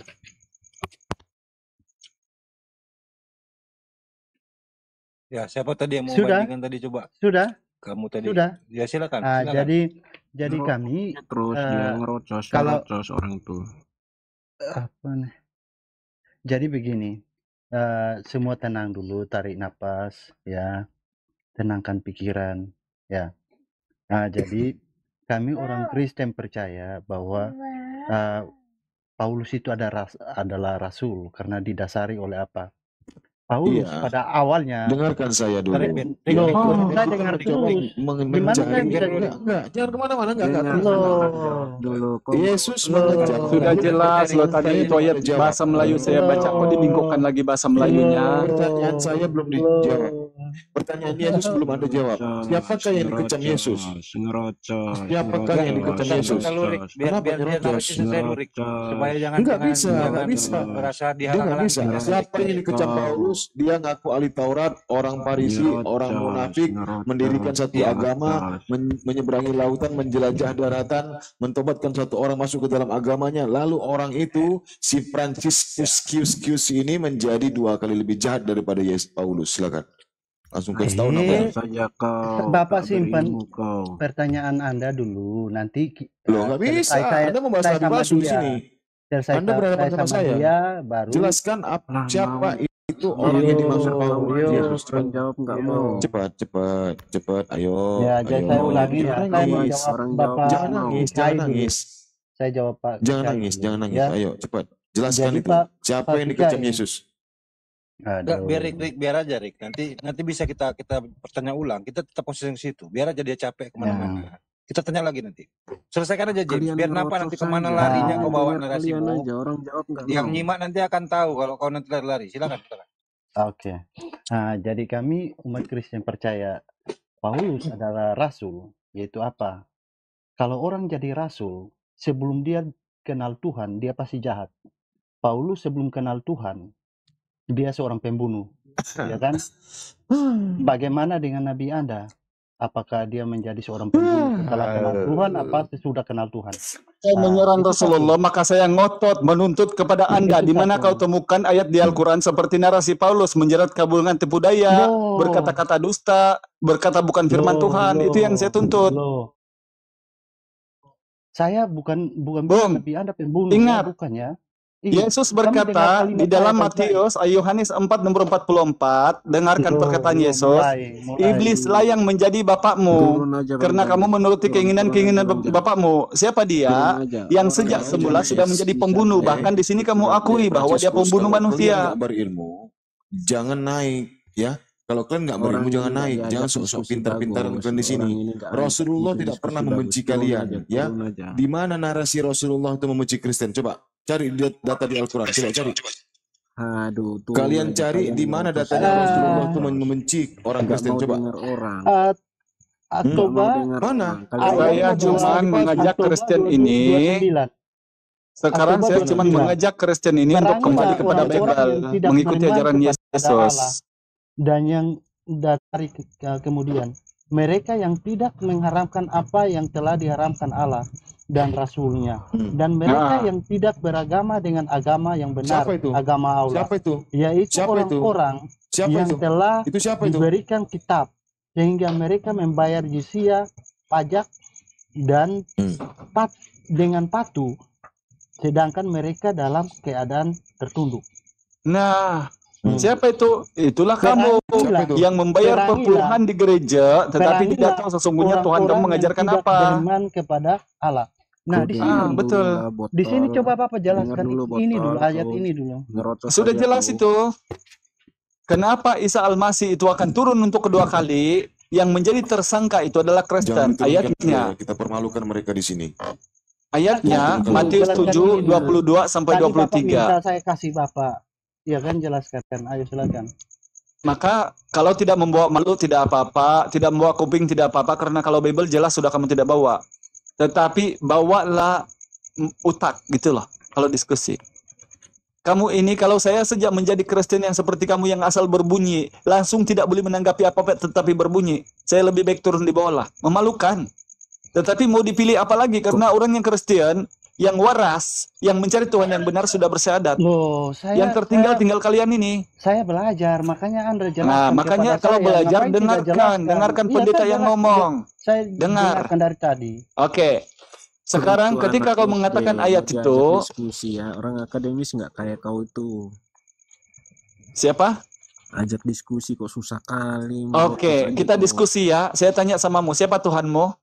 C: Ya, siapa tadi yang mau
E: Sudah.
C: bandingkan tadi, coba?
E: Sudah.
C: Kamu tadi.
E: Sudah.
C: Ya, silakan.
E: Jadi kami
G: Terus dia ngerocos orang itu.
E: apa nih? Jadi begini, semua tenang dulu, tarik napas, ya, tenangkan pikiran, ya. Nah, jadi kami orang Kristen percaya bahwa Paulus itu adalah rasul karena didasari oleh apa? Paulus
F: Iya.
E: pada awalnya.
F: Dengarkan saya dulu.
E: Saya dengar terus. Gimana saya bisa
F: Enggak, jangan kemana-mana, enggak.
G: Dulu
F: Yesus mengejar.
A: Sudah jelas loh tadi itu ayat bahasa Melayu saya baca, kok dibingkokkan lagi bahasa Melayunya.
F: Pertanyaan saya belum dijawab. Pertanyaan Yesus belum Anda jawab. Siapakah yang dikecam Yesus? Siapakah yang dikecam Yesus? Kenapa nyerocos?
C: Supaya jangan
F: Enggak bisa.
C: merasa
F: Dia nggak bisa. Siapa yang dikecam Paulus? Dia ngaku ahli Taurat, orang Farisi, orang munafik, mendirikan satu agama, menyeberangi lautan, menjelajah daratan, mentobatkan satu orang masuk ke dalam agamanya. Lalu orang itu, si Franciscus ini menjadi 2 kali lebih jahat daripada Paulus. Silakan. Langsung kasih tahu namanya.
E: Bapak simpan pertanyaan Anda dulu, nanti
F: Loh, nggak bisa. Anda membahas Nabi palsu di sini. Anda berhadapan sama saya.
E: Dia, baru
F: jelaskan siapa itu orang yang dimaksud Paulus. Yesus.
G: Jawab nggak mau.
F: Cepat, ayo.
E: Ya, jadi saya ulangi ya. Saya mau jawab Bapak.
F: Jangan nangis.
E: Saya jawab Pak.
F: Jangan nangis.
E: Ya.
F: Ayo, cepat. Jelaskan
E: Jadi,
F: itu.
E: Pak,
F: Siapa yang dikecam Yesus?
C: Enggak, biar aja Rick. Nanti bisa kita bertanya ulang. Kita tetap posisi situ. Biar aja dia capek kemana-mana. Kita tanya lagi nanti. Selesaikan aja James. Biar nampak nanti kemana larinya kau bawa narasimu.
G: Orang jawab nggak
C: Yang
G: mau.
C: nyimak nanti akan tahu kalau kau nanti lari. Silakan.
E: Oke. Nah, jadi kami umat Kristen percaya Paulus adalah rasul, yaitu apa? Kalau orang jadi rasul, sebelum dia kenal Tuhan, dia pasti jahat. Paulus sebelum kenal Tuhan, dia seorang pembunuh, ya kan? Bagaimana dengan Nabi Anda? Apakah dia menjadi seorang pembunuh setelah kenal Tuhan, apa sesudah kenal Tuhan?
A: Saya menyerang Rasulullah, maka saya ngotot menuntut kepada Anda, di mana kau temukan ayat di Al-Quran seperti narasi Paulus menjerat kabulkan tipu daya, berkata-kata dusta, berkata bukan firman Tuhan, itu yang saya tuntut. Saya bukan Nabi Anda pembunuh, ingat,
E: bukan ya.
A: Yesus berkata di dalam Matius Yohanes 4 nomor 44, dengarkan perkataan Yesus, iblislah yang menjadi bapakmu karena kamu menuruti keinginan-keinginan bapakmu. Siapa dia? Yang sejak semula sudah menjadi pembunuh. Bahkan di sini kamu akui bahwa dia pembunuh manusia.
F: Berilmu, jangan naik ya. Kalau kalian nggak berilmu jangan naik, jangan sok-sok pintar-pintar kalian di sini. Rasulullah tidak pernah membenci kalian, ya. Di mana narasi Rasulullah itu membenci Kristen? Coba cari data di Al-Quran, coba cari.
G: Aduh,
F: kalian cari di mana datanya Rasulullah itu membenci orang Kristen, coba.
A: Mana? Saya cuma mengajak Kristen ini. Sekarang saya cuma mengajak Kristen ini untuk kembali kepada Bible, mengikuti ajaran Yesus.
E: Dan yang dari kemudian mereka yang tidak mengharamkan apa yang telah diharamkan Allah dan Rasulnya, dan mereka yang tidak beragama dengan agama yang benar, agama Allah.
F: Siapa itu?
E: Yaitu orang-orang yang telah diberikan kitab, sehingga mereka membayar jizya, pajak, dan dengan patuh, sedangkan mereka dalam keadaan tertunduk.
A: Nah, siapa itu? Itulah kamu yang membayar perpuluhan di gereja, tetapi tidak tahu sesungguhnya Tuhan kamu mengajarkan apa.
E: Beriman kepada Allah. Nah, di sini
A: betul.
E: Di sini coba Bapak jelaskan ini dulu, ayat ini dulu.
A: Sudah jelas itu. Kenapa Isa Al-Masih itu akan turun untuk kedua kali? Yang menjadi tersangka itu adalah Kristen. Ayatnya.
F: Kita permalukan mereka di sini.
A: Ayatnya Matius 7 22 sampai 23.
E: Saya kasih Bapak. Ya kan, jelaskan. Ayo silakan.
A: Maka kalau tidak membawa malu tidak apa-apa, tidak membawa kuping tidak apa-apa, karena kalau Bible jelas sudah kamu tidak bawa. Tetapi bawalah otak gitu loh kalau diskusi. Kamu ini, kalau saya sejak menjadi Kristen yang seperti kamu yang asal berbunyi, langsung tidak boleh menanggapi apa-apa tetapi berbunyi. Saya lebih baik turun di bawah lah. Memalukan. Tetapi mau dipilih apa lagi? Karena orang yang Kristen, yang waras, yang mencari Tuhan yang benar sudah bersyahadat.
E: Loh,
A: Yang tertinggal tinggal kalian ini.
E: Saya belajar, makanya Anda jelaskan.
A: Nah, makanya
E: kepada
A: kalau
E: saya,
A: belajar
E: ngapain tidak jelaskan?
A: dengarkan
E: Iya,
A: pendeta
E: saya
A: yang
E: jelaskan.
A: ngomong.
E: Saya
A: Dengar.
E: dengarkan dari tadi.
A: Oke. Sekarang
G: Itu
A: ketika
G: anak
A: kau
G: SD,
A: mengatakan ayat
G: diajak
A: itu,
G: diskusi ya, orang akademis nggak kayak kau itu.
A: siapa?
G: Ajak diskusi kok susah kali.
A: Oke, kita diskusi ya. Saya tanya samamu, siapa Tuhanmu?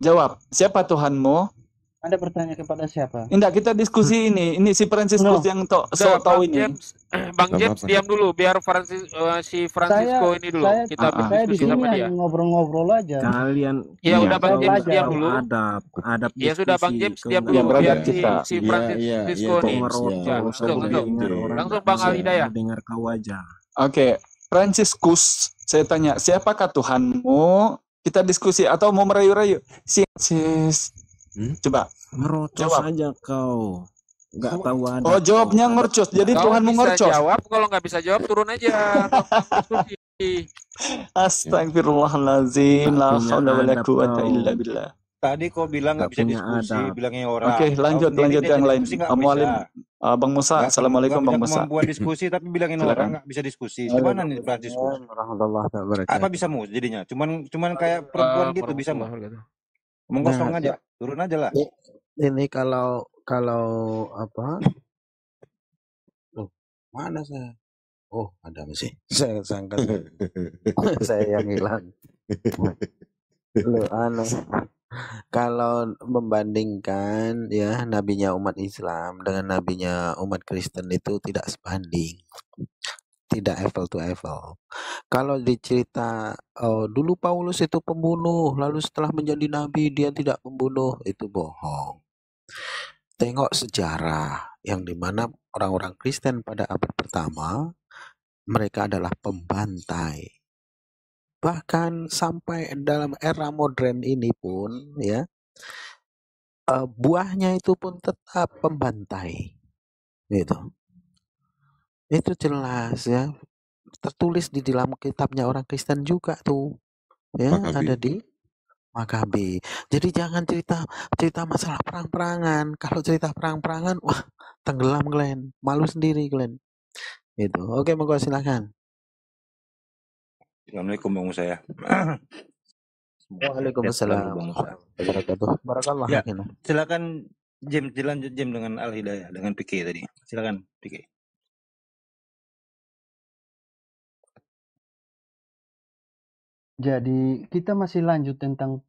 A: Jawab, siapa Tuhanmu?
E: Anda bertanya kepada siapa?
A: Enggak, kita diskusi ini. Ini si Franciscus yang
D: Udah,
A: tahu
D: Bang
A: ini.
D: James, Bang
F: Gak
D: James
F: apa-apa.
D: diam dulu biar si Francisco ini dulu. Kita
E: saya di
D: berdiskusi
E: sini
D: sama dia.
E: hanya ngobrol-ngobrol aja.
G: Kalian
D: Ya udah Bang
E: Saya
D: James
E: belajar.
D: diam dulu.
G: adab
D: Ya sudah Bang
G: diskusi,
D: James
G: kau
D: diam
G: nggak
D: dulu
A: Ya,
D: biar
A: brother
D: si
A: kita.
D: si Francisco
F: Iya,
D: nih.
F: James,
G: ngeroto
F: ya.
D: Ya,
G: sama
D: langsung.
G: dengar orang
D: Langsung
G: nggak
D: Bang
G: bisa
D: Alhidayah.
G: dengar kau aja.
A: Oke, Franciscus, saya tanya, siapakah Tuhanmu? Kita diskusi atau mau merayu-rayu? Sis. Coba.
G: Ngerocos
A: Jawab.
G: aja kau. Nggak tahu ada.
A: Oh, jawabnya ngorcos. Jadi
D: Kalau
A: Tuhanmu
D: bisa
A: ngorcos.
D: jawab, kalau nggak bisa jawab turun aja. Diskusi.
A: Astagfirullahalazim. La
G: punya
A: haula wala
G: adab
A: quwata
G: kau.
A: illa billah.
H: Tadi kau bilang nggak
G: Nggak
H: bisa
G: punya
H: diskusi,
G: adab.
H: bilangnya orang.
A: Oke, lanjut
H: Kau sendiri
A: yang lain.
H: diskusi nggak
A: Mualim,
H: bisa.
A: Bang Musa.
H: Nggak
A: Assalamualaikum
H: punya
A: Bang Musa.
H: kemampuan diskusi tapi bilangin
A: Silakan.
H: orang nggak bisa diskusi. Gimana nih Franciscus?
E: Warahmatullahi wabarakatuh.
H: Apa bisa mu jadinya? Cuman kayak perempuan gitu bisa mu. Ngomong kosong
E: Nah,
H: aja, turun aja lah.
E: Ini kalau apa? Oh, mana saya? Oh, ada masih. Saya sangka saya yang hilang. Lu aneh. Kalau membandingkan ya nabinya umat Islam dengan nabinya umat Kristen itu tidak sebanding. Tidak apple to apple. Kalau dicerita dulu Paulus itu pembunuh, lalu setelah menjadi nabi dia tidak membunuh, itu bohong. Tengok sejarah yang dimana orang-orang Kristen pada abad pertama mereka adalah pembantai. Bahkan sampai dalam era modern ini pun ya buahnya itu pun tetap pembantai. Gitu. Itu jelas ya. Tertulis di dalam kitabnya orang Kristen juga tuh. Ya,
F: Makabi.
E: ada di Makabi. Jadi jangan cerita masalah perang-perangan. Kalau cerita perang-perangan, wah, tenggelam Glenn. Malu sendiri Glenn. Gitu. Oke, monggo silakan.
H: Assalamualaikum Bang Musa ya.
E: Waalaikumsalam. Barakallah.
H: Ya, silakan Jim, dilanjut Jim dengan Al Hidayah dengan PK tadi. Silakan PK.
E: Jadi kita masih lanjut tentang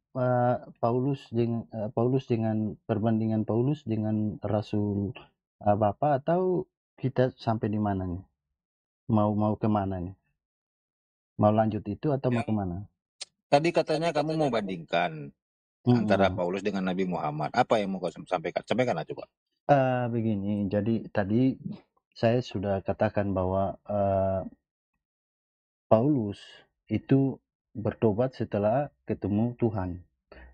E: Paulus dengan perbandingan Paulus dengan Rasul Bapak, atau kita sampai di mana nih? Mau kemana nih? Mau lanjut itu atau mau kemana?
H: Tadi katanya kamu mau bandingkan antara Paulus dengan Nabi Muhammad. Apa yang mau kau sampaikan? Sampaikan lah coba.
E: Begini, jadi tadi saya sudah katakan bahwa Paulus itu bertobat setelah ketemu Tuhan.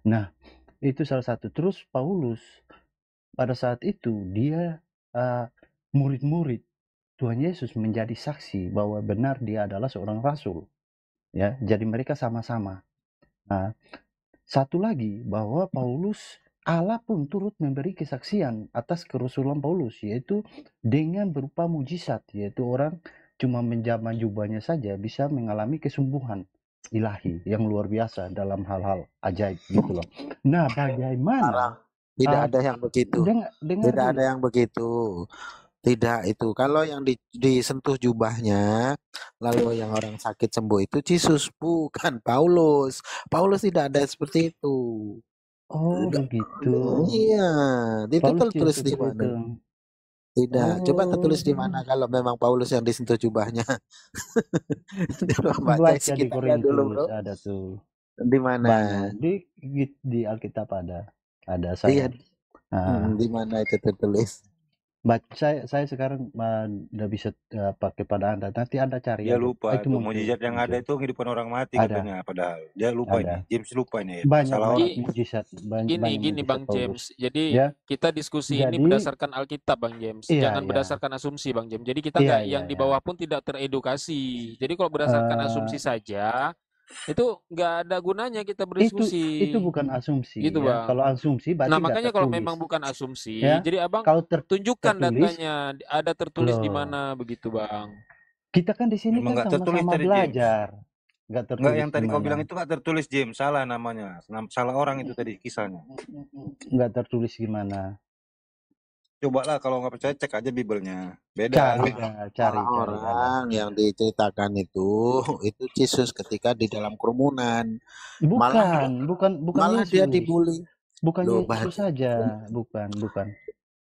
E: Nah, itu salah satu. Terus Paulus pada saat itu dia murid-murid Tuhan Yesus menjadi saksi bahwa benar dia adalah seorang rasul. Ya, jadi mereka sama-sama. Nah, satu lagi bahwa Paulus, Allah pun turut memberi kesaksian atas kerasulan Paulus, yaitu dengan berupa mujizat, yaitu orang cuma menjamah jubahnya saja bisa mengalami kesembuhan ilahi yang luar biasa dalam hal-hal ajaib gitu loh. Nah, bagaimana?
I: Tidak ada yang begitu. Tidak ada yang begitu. Tidak itu. Kalau yang disentuh jubahnya, lalu yang orang sakit sembuh itu Yesus, bukan Paulus. Paulus tidak ada seperti itu.
E: Oh, begitu.
I: Iya, itu tertulis di
E: Yesus
I: mana?
E: itu.
I: Tidak, coba tertulis di mana kalau memang Paulus yang disentuh jubahnya.
E: Baca di Korintus ada tuh.
I: Di mana?
E: Di Alkitab ada saya.
I: Iya. Di mana itu tertulis?
E: Saya sekarang nggak bisa pakai pada Anda. Nanti Anda cari
H: Dia
E: aja.
H: lupa
E: Itu
H: tuh
E: muncul.
H: mukjizat yang ada itu kehidupan orang mati
E: Ada.
H: katanya, padahal dia lupa
E: Ada.
H: ini. James lupa ini.
E: Banyak
H: Salah orang.
E: mujizat. Banyak
D: Gini
E: mujizat
D: Bang
E: Paulus.
D: James. Jadi
E: Ya.
D: kita diskusi ini
E: Jadi
D: berdasarkan Alkitab Bang James.
E: iya,
D: Jangan
E: iya.
D: berdasarkan asumsi Bang James. Jadi kita
E: Iya,
D: nggak
E: iya,
D: yang di
E: iya.
D: bawah pun tidak teredukasi. Jadi kalau berdasarkan asumsi saja itu nggak ada gunanya kita berdiskusi.
E: Itu bukan asumsi
D: Gitu
E: ya.
D: Bang.
E: Kalau asumsi berarti
D: Nah
E: nggak
D: makanya kalau
E: tertulis.
D: memang bukan asumsi,
E: Ya.
D: jadi Abang
E: Kalau
D: tunjukkan
E: tertulis,
D: datanya, ada tertulis di
E: loh.
D: mana begitu Bang.
E: Kita kan di sini
H: Memang
E: kan
H: nggak tertulis
E: sama-sama
H: tadi,
E: belajar. Nggak
H: Enggak,
E: tertulis
H: yang tadi kau
E: gimana?
H: bilang itu nggak tertulis, James. Salah namanya. Salah orang itu tadi kisahnya.
E: Nggak tertulis gimana?
H: Cobalah kalau nggak percaya cek aja Biblenya. Beda.
E: Cari.
I: Orang yang diceritakan itu Yesus ketika di dalam kerumunan.
E: Bukan
I: Malah
E: Yesus.
I: dia dibully.
E: Bukan
I: Loh,
E: Yesus saja, bukan.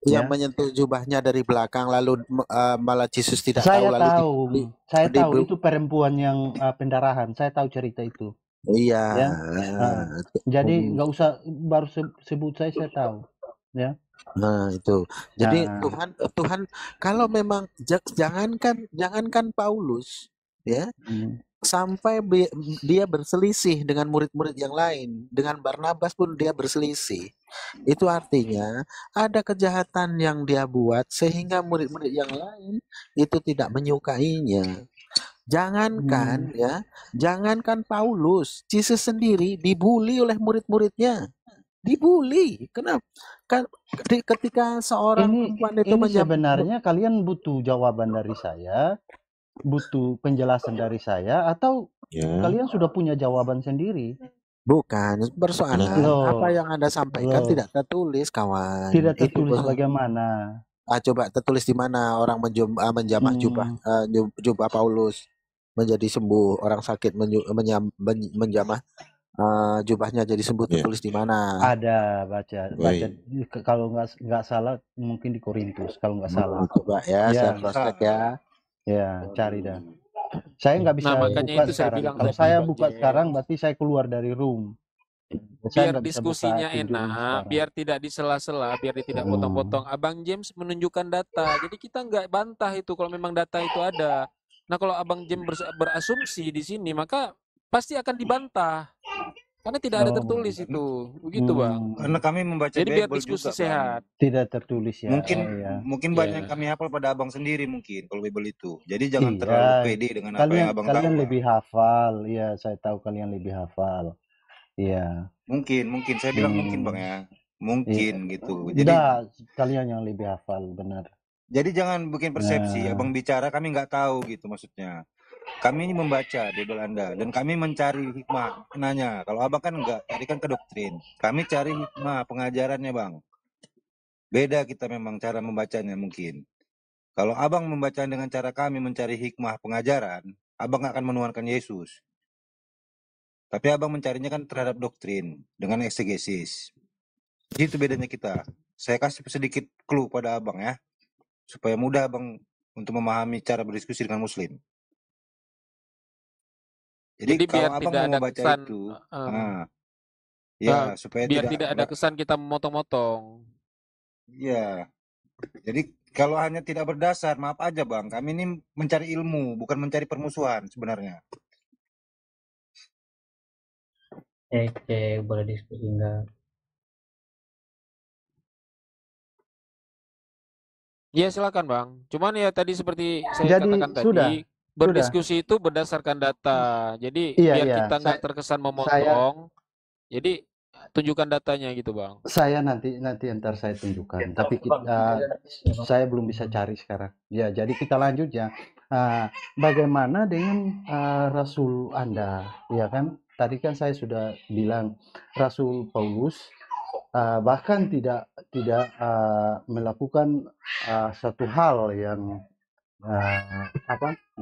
I: Yang
E: Ya.
I: menyentuh jubahnya dari belakang lalu malah Yesus tidak
E: Saya
I: tahu lalu
E: saya tahu itu perempuan yang pendarahan. Saya tahu cerita itu.
I: Iya.
E: Ya. Jadi nggak usah baru sebut saya tahu. Ya.
I: Nah itu. Jadi Tuhan kalau memang jangankan Paulus ya. Sampai dia berselisih dengan murid-murid yang lain, dengan Barnabas pun dia berselisih. Itu artinya ada kejahatan yang dia buat sehingga murid-murid yang lain itu tidak menyukainya. Jangankan Paulus, Yesus sendiri dibully oleh murid-muridnya. Dibully. Kenapa? Ketika seorang perempuan itu
E: sebenarnya kalian butuh jawaban dari saya, butuh penjelasan dari saya, atau kalian sudah punya jawaban sendiri?
I: Bukan, persoalan apa yang Anda sampaikan tidak tertulis, kawan.
E: Tidak tertulis bagaimana?
I: Coba tertulis di mana orang menjamah jubah Paulus menjadi sembuh, orang sakit menjamah jubahnya jadi sembuh, tertulis di mana?
E: Ada, baca kalau nggak salah mungkin di Korintus kalau nggak salah.
I: Coba ya, saya cross check ya.
E: Ya, cari dah. Saya nggak bisa
D: makanya
E: buka
D: itu saya
E: sekarang.
D: bilang
E: Kalau saya buka sekarang berarti saya keluar dari room.
D: Biar diskusinya enak, biar tidak disela-sela, biar tidak potong-potong. Abang James menunjukkan data, jadi kita nggak bantah itu kalau memang data itu ada. Nah kalau Abang James berasumsi di sini, maka pasti akan dibantah. Karena tidak ada tertulis itu, begitu Bang.
H: Karena kami membaca
D: jadi biar
H: Bible
D: diskusi
H: juga,
D: sehat.
E: Tidak tertulis ya.
H: Mungkin banyak kami hafal pada abang sendiri mungkin kalau Bible itu. Jadi jangan terlalu pede dengan apa yang abang tahu.
E: Kalian lebih hafal, ya saya tahu kalian lebih hafal. Iya.
H: Mungkin saya bilang mungkin Bang ya, mungkin gitu. Jadi
E: kalian yang lebih hafal, benar.
H: Jadi jangan bikin persepsi, abang bicara kami nggak tahu gitu maksudnya. Kami ini membaca Bible Anda dan kami mencari hikmah nanya. Kalau abang kan enggak, tadi kan ke doktrin. Kami cari hikmah pengajarannya Bang. Beda kita memang cara membacanya mungkin. Kalau abang membaca dengan cara kami mencari hikmah pengajaran, abang akan menuhankan Yesus. Tapi abang mencarinya kan terhadap doktrin dengan eksegesis. Itu bedanya kita. Saya kasih sedikit clue pada abang ya, supaya mudah abang untuk memahami cara berdiskusi dengan Muslim. Jadi kalau abang mau membaca itu, supaya
D: biar tidak ada kesan kita memotong-motong.
H: Iya. Jadi kalau hanya tidak berdasar, maaf aja Bang, kami ini mencari ilmu, bukan mencari permusuhan sebenarnya.
J: Boleh diskusi enggak?
D: Ya silakan Bang. Cuman ya tadi seperti saya katakan tadi, berdiskusi itu berdasarkan data. Jadi biar kita nggak terkesan memotong. Jadi tunjukkan datanya gitu Bang.
E: Saya nanti ntar saya tunjukkan. Tapi saya belum bisa cari sekarang. Ya jadi kita lanjut ya. Bagaimana dengan Rasul Anda? Ya kan? Tadi kan saya sudah bilang Rasul Paulus bahkan tidak melakukan satu hal yang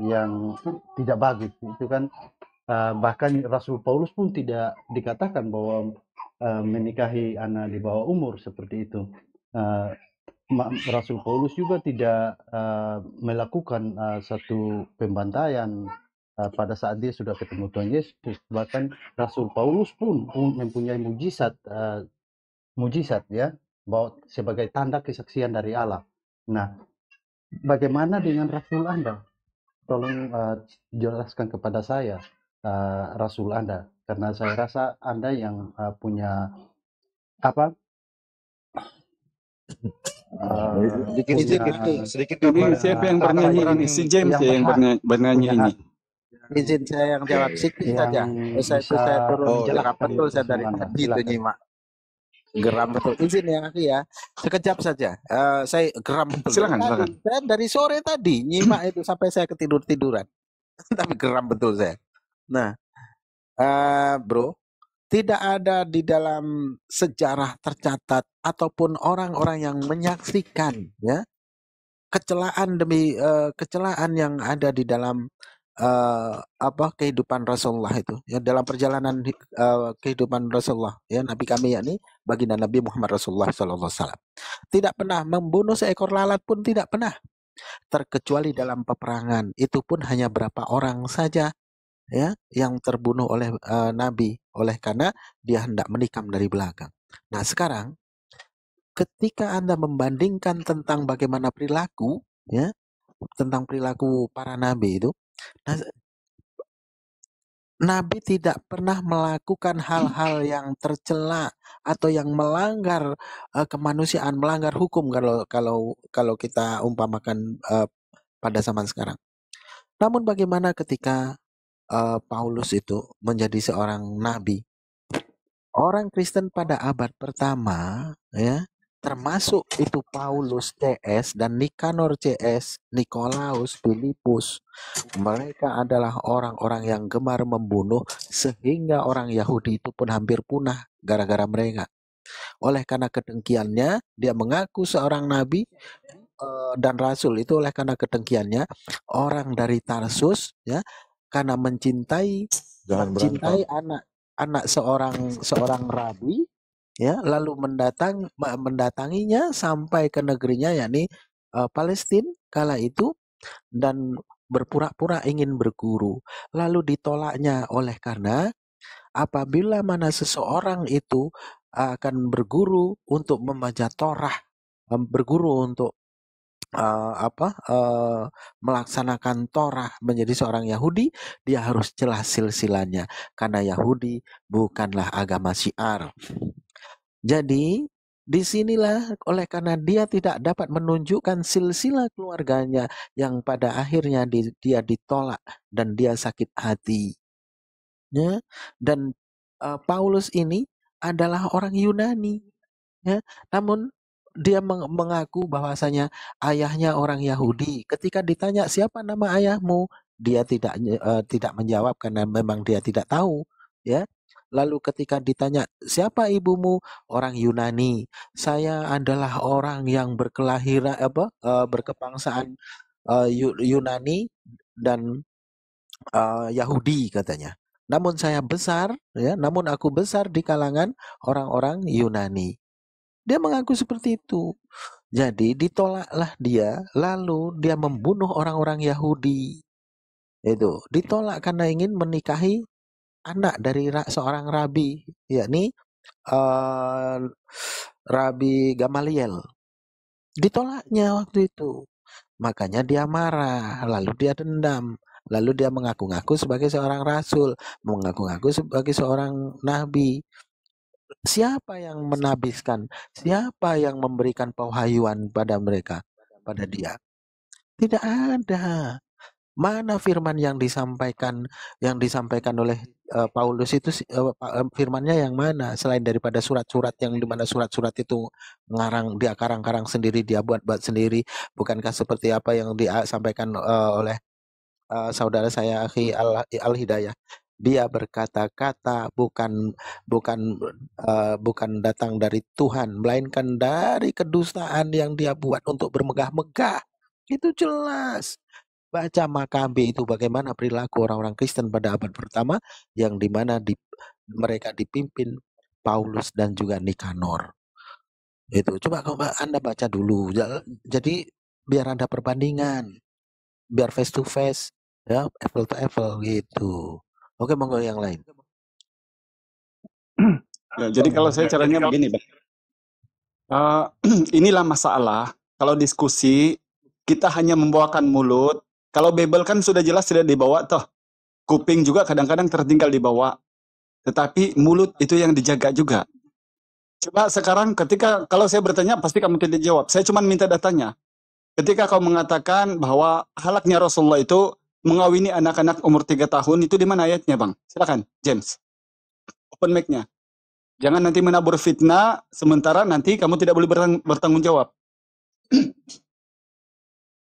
E: yang tidak bagus. Itu kan bahkan Rasul Paulus pun tidak dikatakan bahwa menikahi anak di bawah umur seperti itu. Rasul Paulus juga tidak melakukan satu pembantaian pada saat dia sudah ketemu Tuhan Yesus. Bahkan Rasul Paulus pun mempunyai mujizat ya, bahwa sebagai tanda kesaksian dari Allah. Nah, bagaimana dengan Rasul Anda? Tolong jelaskan kepada saya Rasul Anda, karena saya rasa Anda yang punya apa?
H: Sedikit
A: Ini siapa yang bernyanyi ini? Si James ya yang bernyanyi ini.
I: Izin saya yang jawab sedikit saja. Saya turun geram betul saya dari tadi itu nyimak. Geram betul. Izin ya Aki ya. Sekejap saja. Saya geram betul.
A: Silakan.
I: Saya dari sore tadi nyimak itu sampai saya ketiduran. Tapi geram betul saya. Nah, bro, tidak ada di dalam sejarah tercatat ataupun orang-orang yang menyaksikan ya kecelaan demi kecelaan yang ada di dalam kehidupan Rasulullah itu ya, dalam perjalanan kehidupan Rasulullah ya, Nabi kami yakni baginda Nabi Muhammad Rasulullah SAW tidak pernah membunuh seekor lalat pun, tidak pernah, terkecuali dalam peperangan. Itu pun hanya berapa orang saja ya yang terbunuh oleh Nabi oleh karena dia hendak menikam dari belakang. Nah, sekarang ketika Anda membandingkan tentang bagaimana perilaku ya, tentang perilaku para nabi itu, nah, Nabi tidak pernah melakukan hal-hal yang tercela atau yang melanggar kemanusiaan, melanggar hukum kalau kita umpamakan pada zaman sekarang. Namun bagaimana ketika Paulus itu menjadi seorang nabi? Orang Kristen pada abad pertama ya, termasuk itu Paulus CS dan Nikanor CS, Nikolaus, Filipus, mereka adalah orang-orang yang gemar membunuh sehingga orang Yahudi itu pun hampir punah gara-gara mereka. Oleh karena kedengkiannya, dia mengaku seorang nabi dan rasul. Itu oleh karena kedengkiannya orang dari Tarsus ya, karena mencintai anak seorang rabi ya, lalu mendatanginya sampai ke negerinya yakni Palestina kala itu, dan berpura-pura ingin berguru. Lalu ditolaknya oleh karena apabila mana seseorang itu akan berguru untuk membaca Torah, berguru untuk melaksanakan Torah menjadi seorang Yahudi, dia harus jelas silsilahnya karena Yahudi bukanlah agama syiar. Jadi disinilah oleh karena dia tidak dapat menunjukkan silsilah keluarganya yang pada akhirnya dia ditolak dan dia sakit hati ya. Dan Paulus ini adalah orang Yunani ya, namun dia mengaku bahwasanya ayahnya orang Yahudi. Ketika ditanya siapa nama ayahmu, dia tidak menjawab karena memang dia tidak tahu ya. Lalu ketika ditanya siapa ibumu, orang Yunani. Saya adalah orang yang berkelahiran berkebangsaan Yunani dan Yahudi katanya. Namun aku besar di kalangan orang-orang Yunani. Dia mengaku seperti itu. Jadi ditolaklah dia, lalu dia membunuh orang-orang Yahudi. Itu ditolak karena ingin menikahi anak dari seorang rabi, yakni Rabi Gamaliel. Ditolaknya waktu itu. Makanya dia marah, lalu dia dendam. Lalu dia mengaku-ngaku sebagai seorang rasul, mengaku-ngaku sebagai seorang nabi. Siapa yang menabiskan? Siapa yang memberikan pewahyuan pada mereka? Pada dia? Tidak ada. Mana firman yang disampaikan oleh Paulus itu, firmannya yang mana selain daripada surat-surat yang dimana surat-surat itu dia karang-karang sendiri, dia buat-buat sendiri. Bukankah seperti apa yang disampaikan oleh saudara saya Akhi Al-Hidayah? Dia berkata-kata bukan datang dari Tuhan, melainkan dari kedustaan yang dia buat untuk bermegah-megah. Itu jelas. Baca Makabe itu bagaimana perilaku orang-orang Kristen pada abad pertama yang dimana mereka dipimpin Paulus dan juga Nikanor. Itu coba Anda baca dulu. Jadi biar ada perbandingan, biar face to face ya, apple to apple gitu. Oke, monggo yang lain.
A: Ya, jadi kalau saya caranya begini, Bang. Inilah masalah Kalau diskusi, kita hanya membawakan mulut. Kalau Bible kan sudah jelas tidak dibawa toh. Kuping juga kadang-kadang tertinggal dibawa. Tetapi mulut itu yang dijaga juga. Coba sekarang kalau saya bertanya, pasti kamu tidak jawab. Saya cuma minta datanya. Ketika kau mengatakan bahwa halaknya Rasulullah itu mengawini anak-anak umur 3 tahun, itu di mana ayatnya, Bang? Silakan, James. Open mic-nya. Jangan nanti menabur fitnah, sementara nanti kamu tidak boleh bertanggung jawab.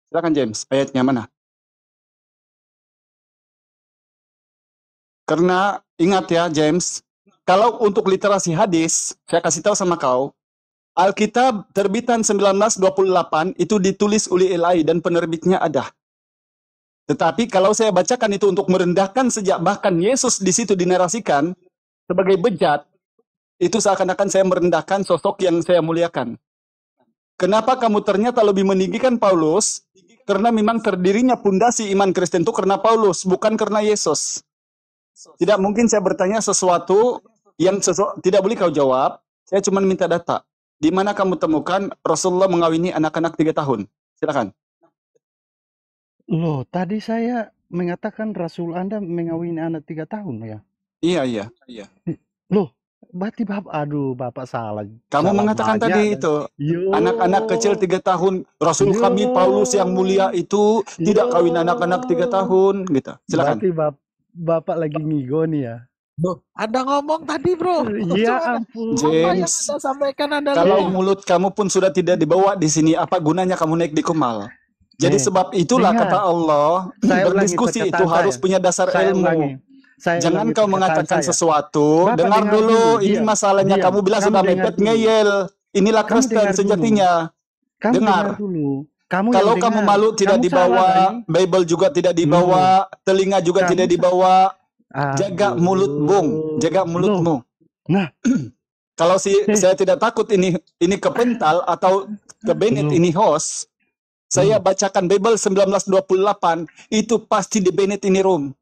A: Silakan, James. Ayatnya mana? Karena ingat ya, James, kalau untuk literasi hadis, saya kasih tahu sama kau, Alkitab terbitan 1928 itu ditulis oleh LI dan penerbitnya ada. Tetapi kalau saya bacakan itu untuk merendahkan sejak bahkan Yesus di situ dinarasikan sebagai bejat, itu seakan-akan saya merendahkan sosok yang saya muliakan. Kenapa kamu ternyata lebih meninggikan Paulus? Karena memang terdirinya pondasi iman Kristen itu karena Paulus, bukan karena Yesus. Tidak mungkin saya bertanya sesuatu yang tidak boleh kau jawab. Saya cuma minta data. Di mana kamu temukan Rasulullah mengawini anak-anak 3 tahun? Silakan.
E: Loh, tadi saya mengatakan Rasul Anda mengawini anak 3 tahun ya?
A: Iya.
E: Loh, berarti Bapak salah.
A: Kamu
E: Salah
A: mengatakan
E: banyak
A: tadi
E: dan-
A: itu,
E: Yo.
A: anak-anak kecil 3 tahun, Rasul kami Paulus yang mulia itu tidak kawin anak-anak 3 tahun, gitu. Silakan.
E: Berarti Bapak lagi ngigo nih ya?
I: Loh, Anda ngomong tadi, Bro.
E: Ya
I: Coba
E: ampun.
I: apa yang
A: James,
I: Anda sampaikan Anda
A: kalau
I: lihat.
A: mulut kamu pun sudah tidak dibawa di sini, apa gunanya kamu naik di kumal? Jadi sebab itulah
E: dengar.
A: kata Allah,
E: Saya ulangi
A: berdiskusi
E: perkataan
A: itu harus
E: saya.
A: punya dasar
E: Saya
A: ilmu.
E: ulangi. Saya
A: Jangan
E: ulangi
A: kau
E: perkataan
A: mengatakan
E: saya.
A: sesuatu,
E: Bapak
A: dengar
E: dengar
A: dulu,
E: dulu,
A: ini
E: diam,
A: masalahnya
E: diam.
A: kamu bilang
E: Kamu
A: sudah
E: dengar
A: mepet
E: dulu.
A: ngeyel. Inilah
E: Kamu
A: Kristen
E: dengar dulu.
A: sejatinya.
E: Kamu
A: Dengar.
E: dulu. Kamu
A: Kalau
E: yang
A: kamu
E: dengar.
A: malu tidak
E: Kamu
A: dibawa,
E: salah, Dani.
A: Bible juga tidak dibawa, telinga juga
E: Kamu
A: tidak dibawa. Jaga mulut, Bung. Jaga mulutmu.
E: Nah,
A: Kalau saya tidak takut ini kepental atau ke Bennett ini host, saya bacakan Bible 1928, itu pasti di Bennett ini room.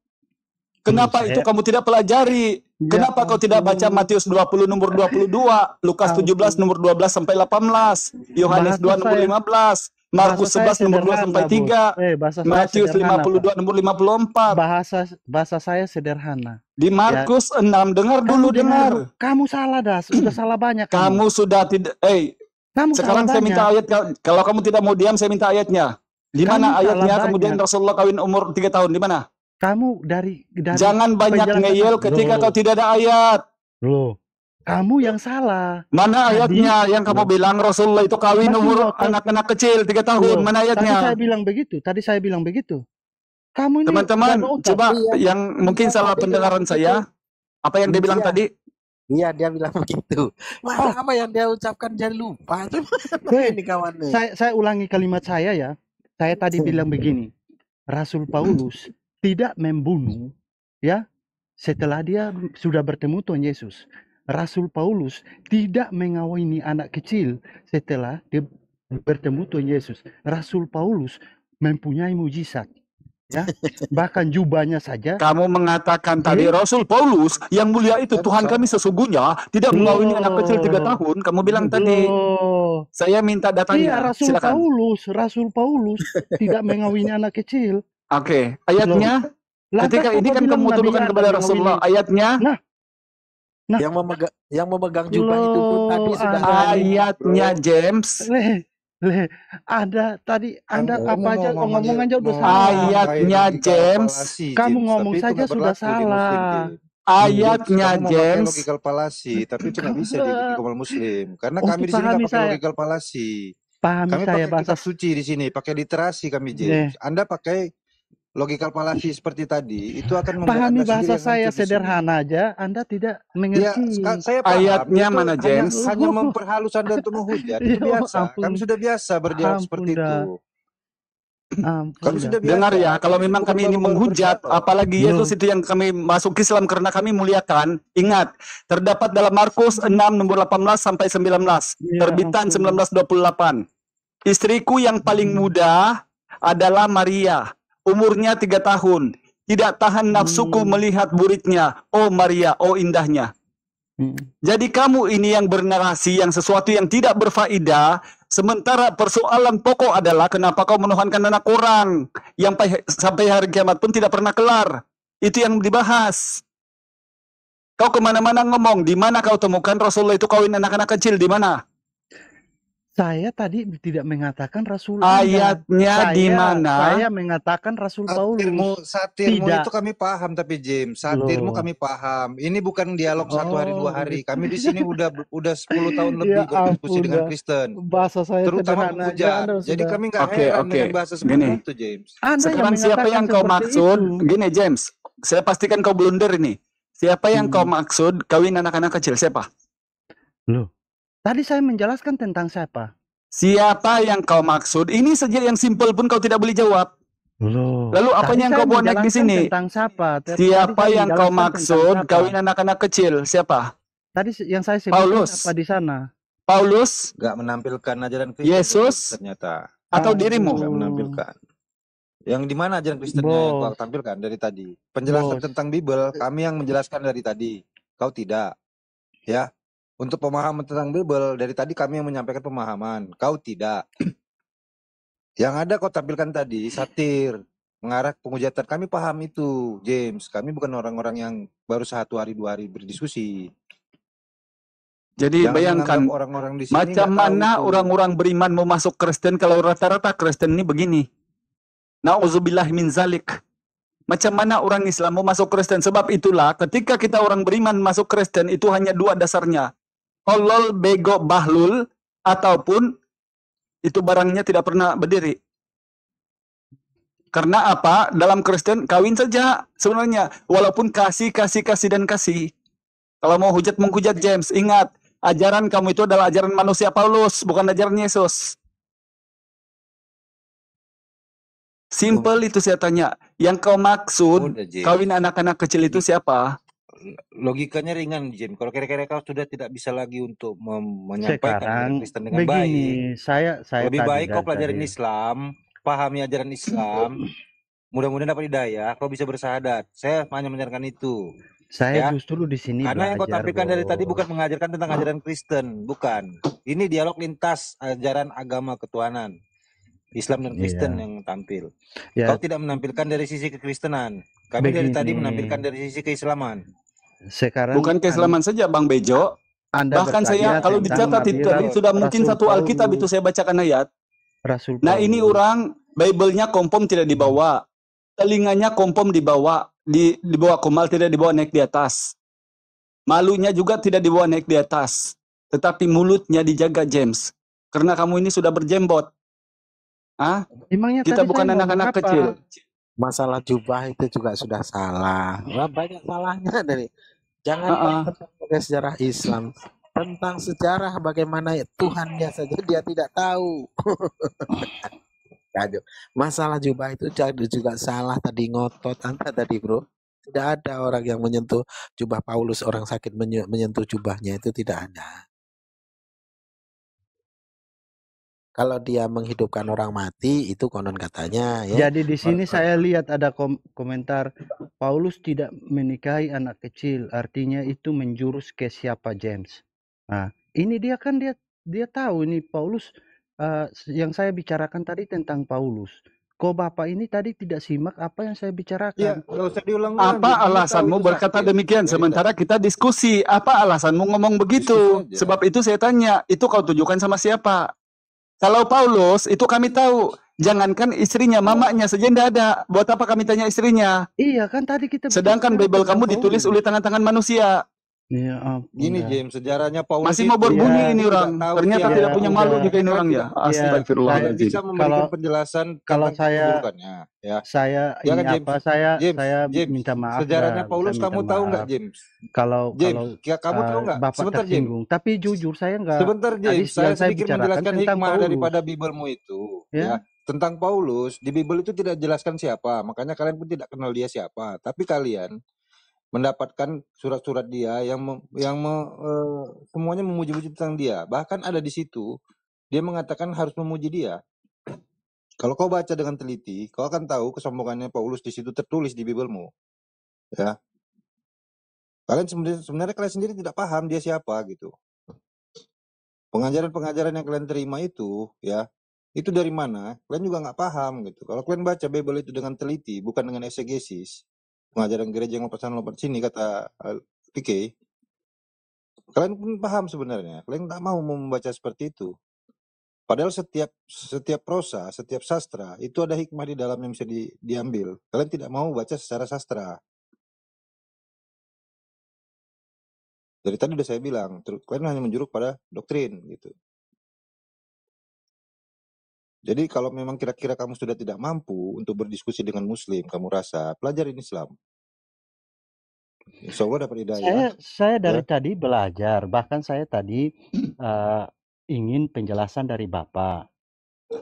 A: Kenapa itu kamu tidak pelajari? Kenapa kau tidak baca Matius 20 nomor 22, Lukas 17 nomor 12 sampai 18, Yohanes 2 nomor 15, Markus 11 nomor 2 sampai 3, Matius 52 nomor 54.
E: Bahasa saya sederhana.
A: Di Markus 6, dengar dulu, dengar.
E: Kamu salah dah, sudah salah banyak.
A: Kamu sudah tidak,
E: Kamu
A: sekarang
E: salah
A: saya minta ayat, kalau kamu tidak mau diam, saya minta ayatnya. Di mana
E: Kamu
A: ayatnya
E: salah
A: kemudian
E: banyak.
A: Rasulullah kawin umur 3 tahun, di mana?
E: Kamu dari
A: Jangan banyak
E: penjelasan-
A: ngeyel ketika
E: Loh,
A: kau tidak ada ayat.
E: loh, kamu yang salah.
A: Mana ayatnya yang kamu bilang Rasulullah itu kawin
E: Masih
A: umur
E: mau-
A: anak-anak kecil 3 tahun?
E: Loh,
A: Mana
E: Tadi saya
A: ayatnya?
E: bilang begitu. Kamu ini
A: Teman-teman,
E: nggak otak.
A: coba
I: Iya,
A: yang mungkin
I: iya,
A: salah
I: tadi
A: pendengaran
I: bilang
A: saya, apa yang dia bilang
I: Iya.
A: tadi?
I: Iya, dia bilang begitu. Masa apa yang dia ucapkan dia lupa.
E: Hei,
I: Ini kawannya.
E: saya ulangi kalimat saya ya. Saya tadi bilang begini. Rasul Paulus tidak membunuh ya setelah dia sudah bertemu Tuhan Yesus. Rasul Paulus tidak mengawini anak kecil setelah dia bertemu Tuhan Yesus. Rasul Paulus mempunyai mujizat. Ya, bahkan jubahnya saja.
A: Kamu mengatakan tadi Rasul Paulus yang mulia itu Tuhan kami sesungguhnya tidak mengawini anak kecil 3 tahun. Kamu bilang tadi.
E: Loh.
A: Saya minta
E: Iya,
A: datanya. Silakan.
E: Rasul Paulus tidak mengawini anak kecil.
A: Oke, ayatnya.
E: Lantas
A: Ketika ini
E: Bapak
A: kan
E: bilang
A: kamu
E: Nabi
A: tuduhkan
E: Adam
A: kepada
E: mengawini.
A: Rasulullah. Ayatnya.
I: Yang memegang jubah itu pun tadi sudah
A: Ayatnya James.
E: Ada tadi Anda
C: Kamu
E: apa aja
C: mau
E: ngomong aja udah
C: mau
E: salah.
A: Ayatnya
C: memakai
A: James.
C: logikal palasi,
E: Kamu
C: James,
E: ngomong
C: tapi itu
E: saja
C: nggak
E: sudah
C: berlaku di Muslim,
E: salah.
C: James.
A: Ayatnya
C: Kamu memakai
A: James.
C: logikal palasi, tapi itu nggak bisa di Komal Muslim. Karena
E: Untuk
C: kami di sini nggak
E: pahami
C: pakai
E: saya.
C: logikal palasi.
E: Pahami
C: Kami
E: saya
C: pakai
E: bahasa
C: kitab suci di sini, pakai literasi kami, James. Anda pakai logikal palasi seperti tadi, itu akan membuat
E: pahami
C: Anda sendiri
E: bahasa
C: yang
E: saya
C: hancur di sini.
E: sederhana aja, Anda tidak
C: Ya,
E: mengerti.
C: saya paham.
A: Ayatnya
C: Itu
A: mana, James?
C: Hanya memperhalus Anda untuk menghujat. Itu
E: Ya
C: biasa.
E: ampun.
C: Kami sudah biasa berdialog
E: Ampun
C: seperti
E: dah.
C: itu.
E: Ampun
C: Kami
E: dah.
C: sudah biasa.
A: Dengar ya, kalau
C: Kami
A: memang
C: bukan
A: kami ini
C: baru-baru
A: menghujat,
C: berdialog.
A: apalagi Yesus itu yang kami masuk Islam karena kami muliakan. Ingat, terdapat dalam Markus 6 nomor 18 sampai 19,
E: Ya
A: terbitan
E: ampun.
A: 1928. Istriku yang paling muda adalah Maria, umurnya 3 tahun. Tidak tahan nafsuku melihat muridnya. Oh Maria, oh indahnya. Jadi kamu ini yang bernarasi yang sesuatu yang tidak berfaedah, Sementara persoalan pokok adalah kenapa kau menuhankan anak orang yang sampai hari kiamat pun tidak pernah kelar. Itu yang dibahas. Kau kemana-mana ngomong, di mana kau temukan Rasulullah itu kawin anak-anak kecil, di mana?
E: Saya tadi tidak mengatakan Rasul
A: Ayatnya di mana?
E: Saya mengatakan Rasul Paulus.
H: Satirmu itu kami paham, tapi James, satirmu kami paham. Ini bukan dialog 1 hari 2 hari. Kami di sini udah 10 tahun lebih berdiskusi dengan Kristen.
E: Bahasa saya
H: terutama hujat. Jadi kami nggak heran dengan bahasa seperti itu, James.
A: Sekarang siapa yang kau maksud? Gini, James, saya pastikan kau blunder ini. Siapa yang kau maksud kawin anak-anak kecil? Siapa?
E: Loh. Tadi saya menjelaskan tentang siapa.
A: Siapa yang kau maksud? Ini saja yang simpel pun kau tidak boleh jawab.
E: Loh.
A: Lalu apa yang kau bawa naik di sini?
E: Tentang siapa?
A: Siapa yang kau maksud kawin anak-anak kecil? Siapa?
E: Tadi yang saya sebutkan apa di sana?
A: Paulus?
H: Gak menampilkan ajaran Kristen.
A: Yesus?
H: Ternyata.
A: Atau dirimu?
H: Gak menampilkan. Yang di mana ajaran Kristennya yang kau tampilkan dari tadi? Penjelasan tentang Bible, kami yang menjelaskan dari tadi. Kau tidak. Ya. Untuk pemahaman tentang Bible, dari tadi kami yang menyampaikan pemahaman. Kau tidak. Yang ada kau tampilkan tadi, satir. Mengarah penghujatan. Kami paham itu, James. Kami bukan orang-orang yang baru 1 hari 2 hari berdiskusi.
A: Jadi
H: jangan
A: bayangkan
H: orang-orang di sini
A: macam mana orang-orang beriman mau masuk Kristen kalau rata-rata Kristen ini begini. Nauzubillah min zalik. Macam mana orang Islam mau masuk Kristen? Sebab itulah ketika kita orang beriman masuk Kristen itu hanya 2 dasarnya. Tolol, bego, bahlul, ataupun itu barangnya tidak pernah berdiri. Karena apa? Dalam Kristen kawin saja sebenarnya. Walaupun kasih. Kalau mau menghujat James, ingat. Ajaran kamu itu adalah ajaran manusia Paulus, bukan ajaran Yesus. Simple itu saya tanya. Yang kau maksud kawin anak-anak kecil itu siapa?
H: Logikanya ringan, Jim. Kalau kira-kira kau sudah tidak bisa lagi untuk menyampaikan Kristen dengan baik.
E: Saya
H: lebih baik kau pelajarin Islam, pahami ajaran Islam. Mudah-mudahan dapat hidayah, kau bisa bersahadat. Saya hanya menyarankan itu.
E: Saya justru di sini
H: karena yang kau tampilkan dari tadi bukan mengajarkan tentang ajaran Kristen, bukan. Ini dialog lintas ajaran agama ketuhanan. Islam dan Kristen yang tampil. Kau tidak menampilkan dari sisi kekristenan. Kami dari tadi menampilkan dari sisi keislaman.
E: Sekarang
A: bukan keislaman saja, Bang Bejo. Bahkan saya kalau dicatat itu tadi sudah mungkin satu Alkitab itu saya bacakan ayat. Nah ini orang Bible-nya kompom tidak dibawa, telinganya kompom dibawa, dibawa komal tidak dibawa naik di atas, malunya juga tidak dibawa naik di atas, tetapi mulutnya dijaga, James, karena kamu ini sudah berjembot. Kita bukan anak-anak kecil.
I: Masalah jubah itu juga sudah salah. Banyak salahnya dari. Jangan pakai sejarah Islam. Tentang sejarah bagaimana Tuhannya saja dia tidak tahu. Masalah jubah itu juga salah tadi ngotot Anda tadi, bro. Tidak ada orang yang menyentuh jubah Paulus, orang sakit menyentuh jubahnya itu tidak ada. Kalau dia menghidupkan orang mati itu konon katanya ya.
E: Jadi di sini saya lihat ada komentar Paulus tidak menikahi anak kecil, artinya itu menjurus ke siapa, James. Nah, ini dia kan dia tahu ini Paulus yang saya bicarakan tadi tentang Paulus. Kok Bapak ini tadi tidak simak apa yang saya bicarakan?
H: Ya, nggak usah diulang.
A: Apa alasanmu berkata demikian? Sementara kita diskusi. Apa alasanmu ngomong begitu? Sebab itu saya tanya, itu kau tujukan sama siapa? Kalau Paulus, itu kami tahu. Jangankan istrinya, mamanya saja tidak ada. Buat apa kami tanya istrinya?
E: Iya kan tadi kita.
A: Sedangkan Bible kamu ditulis oleh tangan-tangan manusia.
E: Ya,
H: gini James, sejarahnya Paulus
A: masih mau berbunyi ini orang. Ternyata tidak punya malu juga ini orang ya. Astagfirullahaladzim.
H: Bisa memberikan penjelasan
E: kalau saya
H: ya.
E: Saya minta maaf.
H: Sejarahnya Paulus kamu tahu nggak, James?
E: Kalau
H: kamu tahu nggak?
E: Sebentar, James. Tapi jujur saya nggak.
H: Sebentar, James. Saya sedikit menjelaskan hikmah daripada Biblemu itu. Ya. Tentang Paulus di Bible itu tidak jelaskan siapa. Makanya kalian pun tidak kenal dia siapa. Tapi kalian mendapatkan surat-surat dia yang semuanya memuji-muji tentang dia. Bahkan ada di situ dia mengatakan harus memuji dia. Kalau kau baca dengan teliti, kau akan tahu kesombongannya Paulus di situ tertulis di Biblemu. Ya. Kalian sebenarnya kalian sendiri tidak paham dia siapa gitu.
C: Pengajaran-pengajaran yang kalian terima itu ya, itu dari mana? Kalian juga nggak paham gitu. Kalau kalian baca Bible itu dengan teliti, bukan dengan eksegesis, pengajaran gereja yang lompat sini kata PK, kalian pun paham sebenarnya. Kalian tak mau membaca seperti itu. Padahal setiap prosa, setiap sastra itu ada hikmah di dalam yang bisa diambil. Kalian tidak mau baca secara sastra. Dari tadi udah saya bilang, kalian hanya menjuruk pada doktrin gitu. Jadi kalau memang kira-kira kamu sudah tidak mampu untuk berdiskusi dengan Muslim, kamu rasa pelajarin Islam. Insya Allah dapat hidayah.
E: Saya dari tadi belajar, bahkan saya tadi ingin penjelasan dari Bapak,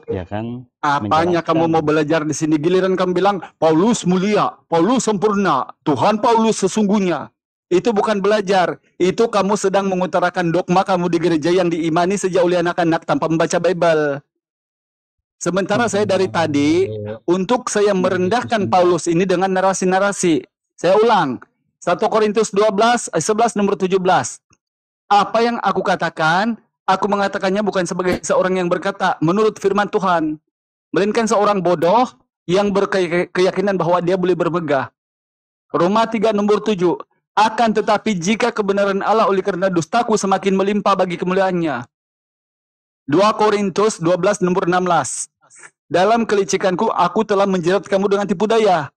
E: ya kan?
A: Apanya kamu mau belajar di sini? Giliran kamu bilang Paulus mulia, Paulus sempurna, Tuhan Paulus sesungguhnya. Itu bukan belajar, itu kamu sedang mengutarakan dogma kamu di gereja yang diimani sejak oleh anak-anak tanpa membaca Bible. Sementara saya dari tadi, untuk saya merendahkan Paulus ini dengan narasi-narasi. Saya ulang, 1 Korintus 12, 11, nomor 17. Apa yang aku katakan, aku mengatakannya bukan sebagai seorang yang berkata menurut firman Tuhan, melainkan seorang bodoh yang berkeyakinan bahwa dia boleh bermegah. Roma 3, nomor 7. Akan tetapi jika kebenaran Allah oleh karena dustaku semakin melimpah bagi kemuliaannya. 2 Korintus 12, nomor 16. Dalam kelicikanku, aku telah menjerat kamu dengan tipu daya.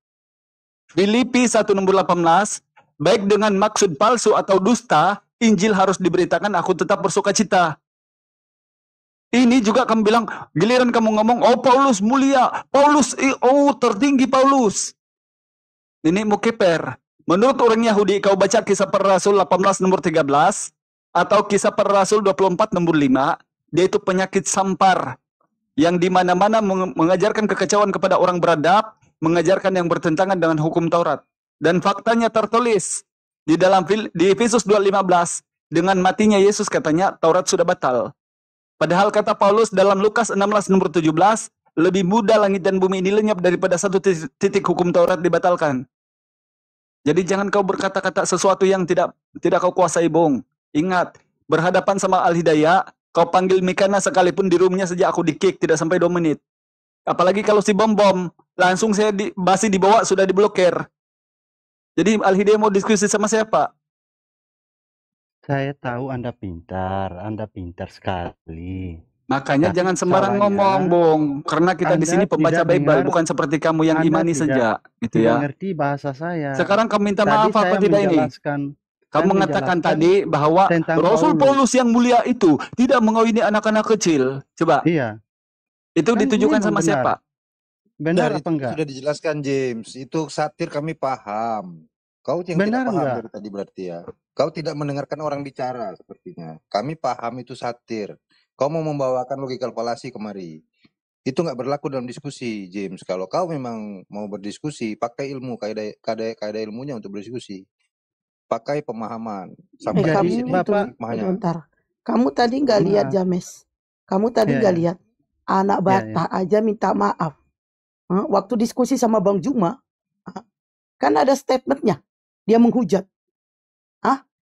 A: Filipi 1, nomor 18. Baik dengan maksud palsu atau dusta, Injil harus diberitakan, aku tetap bersuka cita. Ini juga kamu bilang, giliran kamu ngomong, oh Paulus mulia, Paulus, oh tertinggi Paulus. Ini mukeper. Menurut orang Yahudi, kau baca Kisah Para Rasul 18, nomor 13, atau Kisah Para Rasul 24, nomor 5, dia itu penyakit sampar, yang di mana-mana mengajarkan kekacauan kepada orang beradab, mengajarkan yang bertentangan dengan hukum Taurat. Dan faktanya tertulis di Efesus 2:15, dengan matinya Yesus katanya Taurat sudah batal. Padahal kata Paulus dalam Lukas 16, nomor 17, lebih mudah langit dan bumi ini lenyap daripada satu titik hukum Taurat dibatalkan. Jadi jangan kau berkata-kata sesuatu yang tidak kau kuasai, Bung. Ingat, berhadapan sama Al-Hidayah, kau panggil Mikana sekalipun di roomnya sejak aku di-kick, tidak sampai 2 menit. Apalagi kalau si bom-bom, langsung saya masih dibawa, sudah diblokir. Jadi Al-Hidayah mau diskusi sama siapa?
E: Saya tahu Anda pintar sekali.
A: Makanya jangan sembarang ngomong, Bung. Karena kita di sini pembaca Bible, bukan seperti kamu yang imani saja, gitu ya.
E: Tidak ngerti bahasa saya.
A: Sekarang kamu minta maaf apa tidak ini? Kamu mengatakan tadi bahwa Rasul Paulus yang mulia itu tidak mengawini anak-anak kecil. Coba.
E: Iya.
A: Itu ditujukan sama siapa?
E: Benar apa enggak?
C: Sudah dijelaskan James, itu satir kami paham. Kau yang
E: benar
C: tidak paham
E: enggak?
C: dari tadi berarti ya. Kau tidak mendengarkan orang bicara sepertinya. Kami paham itu satir. Kau mau membawakan logika falasi kemari. Itu nggak berlaku dalam diskusi, James. Kalau kau memang mau berdiskusi, pakai ilmu, kaidah ilmunya untuk berdiskusi. Pakai pemahaman.
J: Sampai di sini
E: Bapak,
J: bentar. Kamu tadi nggak lihat James? Kamu tadi nggak lihat anak bata aja minta maaf. Waktu diskusi sama Bang Juma, kan ada statementnya. Dia menghujat.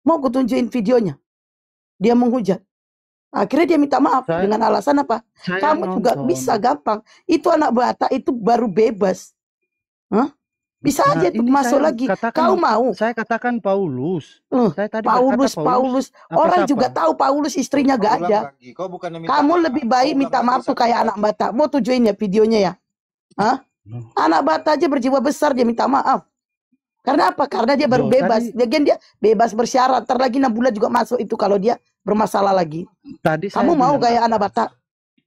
J: Mau aku tunjukin videonya. Dia menghujat. Akhirnya dia minta maaf dengan alasan apa? Kamu juga bisa gampang. Itu anak bata itu baru bebas. Bisa aja tuh masuk lagi. Kau mau?
E: Saya katakan Paulus.
J: Saya tadi Paulus. Orang juga tahu Paulus istrinya gak ada. Kamu lebih baik minta maaf tuh kayak anak bata. Mau tujuin ya videonya ya? Anak bata aja berjiwa besar dia minta maaf. Karena apa? Karena dia baru bebas. Dia bebas bersyarat. Ntar lagi 6 bulan juga masuk itu kalau dia bermasalah lagi. Kamu mau kayak anak bata?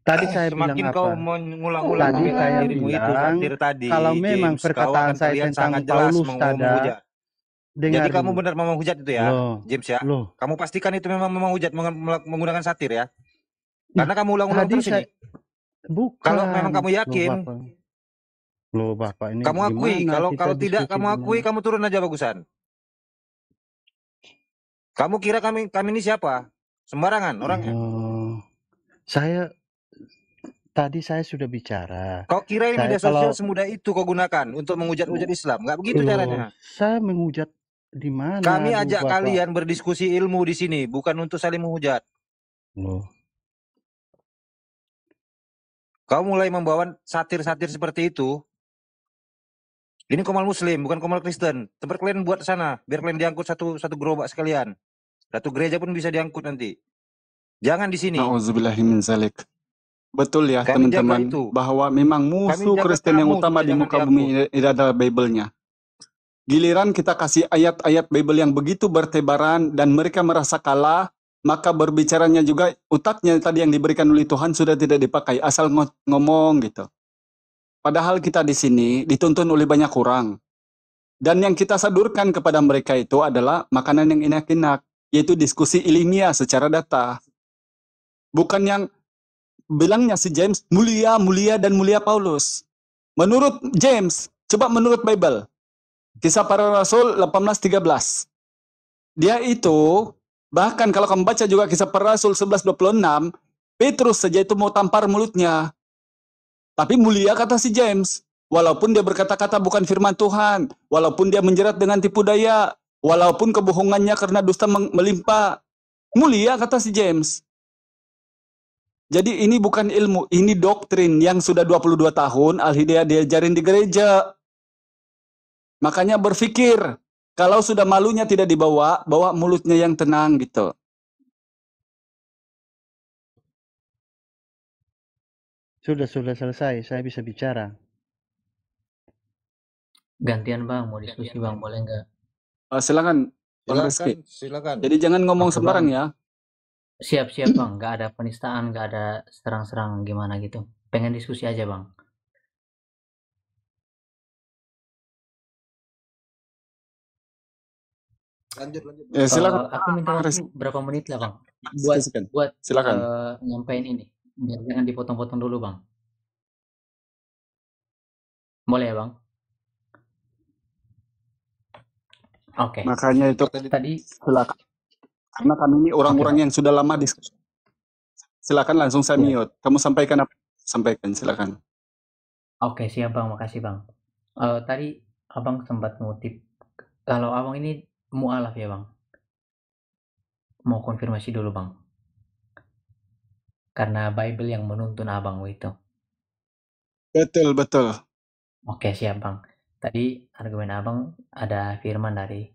E: Tadi saya bilang
H: semakin
E: apa?
H: kau mengulang-ulang
E: Tadi saya
H: dirimu itu
E: bilang,
H: satir tadi,
E: kalau memang
H: James,
E: perkataan saya tentang Paulus
H: menghujat. Jadi kamu benar memang hujat itu ya, James ya? Kamu pastikan itu memang hujat menggunakan satir ya? Karena kamu ulang-ulang terus ini.
E: Bukan.
H: Kalau memang kamu yakin.
E: Loh Bapak ini
H: kamu akui, kalau tidak kamu akui, kamu turun aja bagusan. Kamu kira kami ini siapa? Sembarangan orangnya.
E: Tadi saya sudah bicara.
H: Kau kira media sosial semudah itu kau gunakan untuk menghujat-hujat Islam? Nggak begitu caranya.
E: Saya menghujat di mana?
H: Kami ajak kalian berdiskusi ilmu di sini, bukan untuk saling menghujat. Kau mulai membawa satir-satir seperti itu. Ini Komal Muslim, bukan Komal Kristen. Tempat kalian buat sana, biar kalian diangkut satu gerobak sekalian. Satu gereja pun bisa diangkut nanti. Jangan di sini.
A: Nauzubillahi min zalik. Betul ya
H: Kami jaga
A: teman-teman,
H: itu.
A: bahwa memang musuh
H: jaga
A: Kristen yang
H: kamu
A: utama
H: supaya
A: di
H: jangan
A: muka bumi ini adalah Bible-nya. Giliran kita kasih ayat-ayat Bible yang begitu bertebaran dan mereka merasa kalah, maka berbicaranya juga otaknya tadi yang diberikan oleh Tuhan sudah tidak dipakai, asal ngomong gitu. Padahal kita di sini dituntun oleh banyak orang. Dan yang kita sadurkan kepada mereka itu adalah makanan yang enak-enak, yaitu diskusi ilmiah secara data. Bukan yang bilangnya si James, mulia, mulia, dan mulia Paulus. Menurut James, coba menurut Bible, Kisah Para Rasul 18:13. Dia itu, bahkan kalau kamu baca juga Kisah Para Rasul 11:26, Petrus saja itu mau tampar mulutnya. Tapi mulia kata si James. Walaupun dia berkata-kata bukan firman Tuhan, walaupun dia menjerat dengan tipu daya, walaupun kebohongannya karena dusta melimpah, mulia kata si James. Jadi ini bukan ilmu, ini doktrin yang sudah 22 tahun Al-Hidayah diajarin di gereja. Makanya berpikir, kalau sudah malunya tidak dibawa, bawa mulutnya yang tenang gitu.
E: Sudah selesai, saya bisa bicara.
K: Gantian Bang, mau diskusi Bang, boleh nggak?
A: Silakan, Bang Rizky.
C: Silakan.
A: Jadi jangan ngomong sembarang ya.
K: Siap Bang, nggak ada penistaan, nggak ada serang-serang gimana gitu. Pengen diskusi aja Bang.
C: Lanjut.
A: Silakan.
K: Aku minta waktu berapa menit lah Bang, buat
A: silakan.
K: nyampein ini. Biar jangan dipotong-potong dulu Bang. Boleh ya Bang? Oke.
A: Makanya itu
K: Tadi
A: silakan. Karena kami ini orang-orang yang sudah lama diskusi. Silakan langsung saya mute. Kamu sampaikan apa? Sampaikan, silakan.
K: Oke, siap Bang, makasih Bang. Tadi Abang sempat ngutip, kalau Abang ini mu'alaf ya Bang? Mau konfirmasi dulu Bang. Karena Bible yang menuntun Abang itu.
A: Betul.
K: Oke, siap Bang. Tadi argumen Abang ada firman dari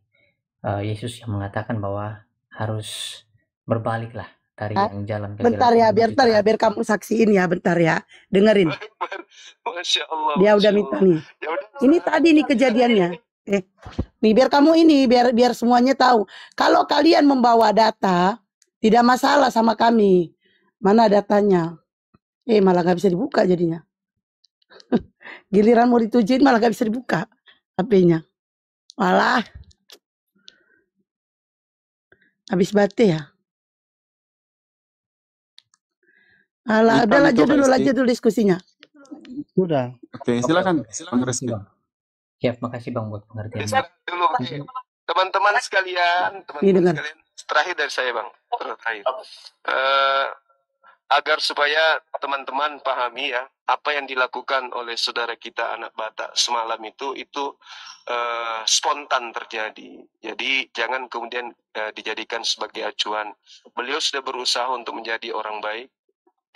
K: Yesus yang mengatakan bahwa harus berbaliklah dari yang jalan ke
J: bentar ya, biar kamu saksiin ya, bentar ya, dengerin.
L: Masya Allah.
J: Dia udah minta nih. Ini tadi nih kejadiannya. Nih biar kamu ini, biar semuanya tahu. Kalau kalian membawa data, tidak masalah sama kami. Mana datanya? Malah gak bisa dibuka jadinya. Giliran mau ditujuin malah gak bisa dibuka HP-nya. Walah. Habis bate ya. Alah, udah lanjut dulu diskusinya.
E: Sudah.
A: Oke, silakan. Bang Rizky.
K: Siap, makasih Bang buat pengertian.
L: Teman-teman sekalian, terakhir dari saya Bang, terakhir. Agar supaya teman-teman pahami ya, apa yang dilakukan oleh saudara kita anak Batak semalam itu spontan terjadi. Jadi jangan kemudian dijadikan sebagai acuan. Beliau sudah berusaha untuk menjadi orang baik,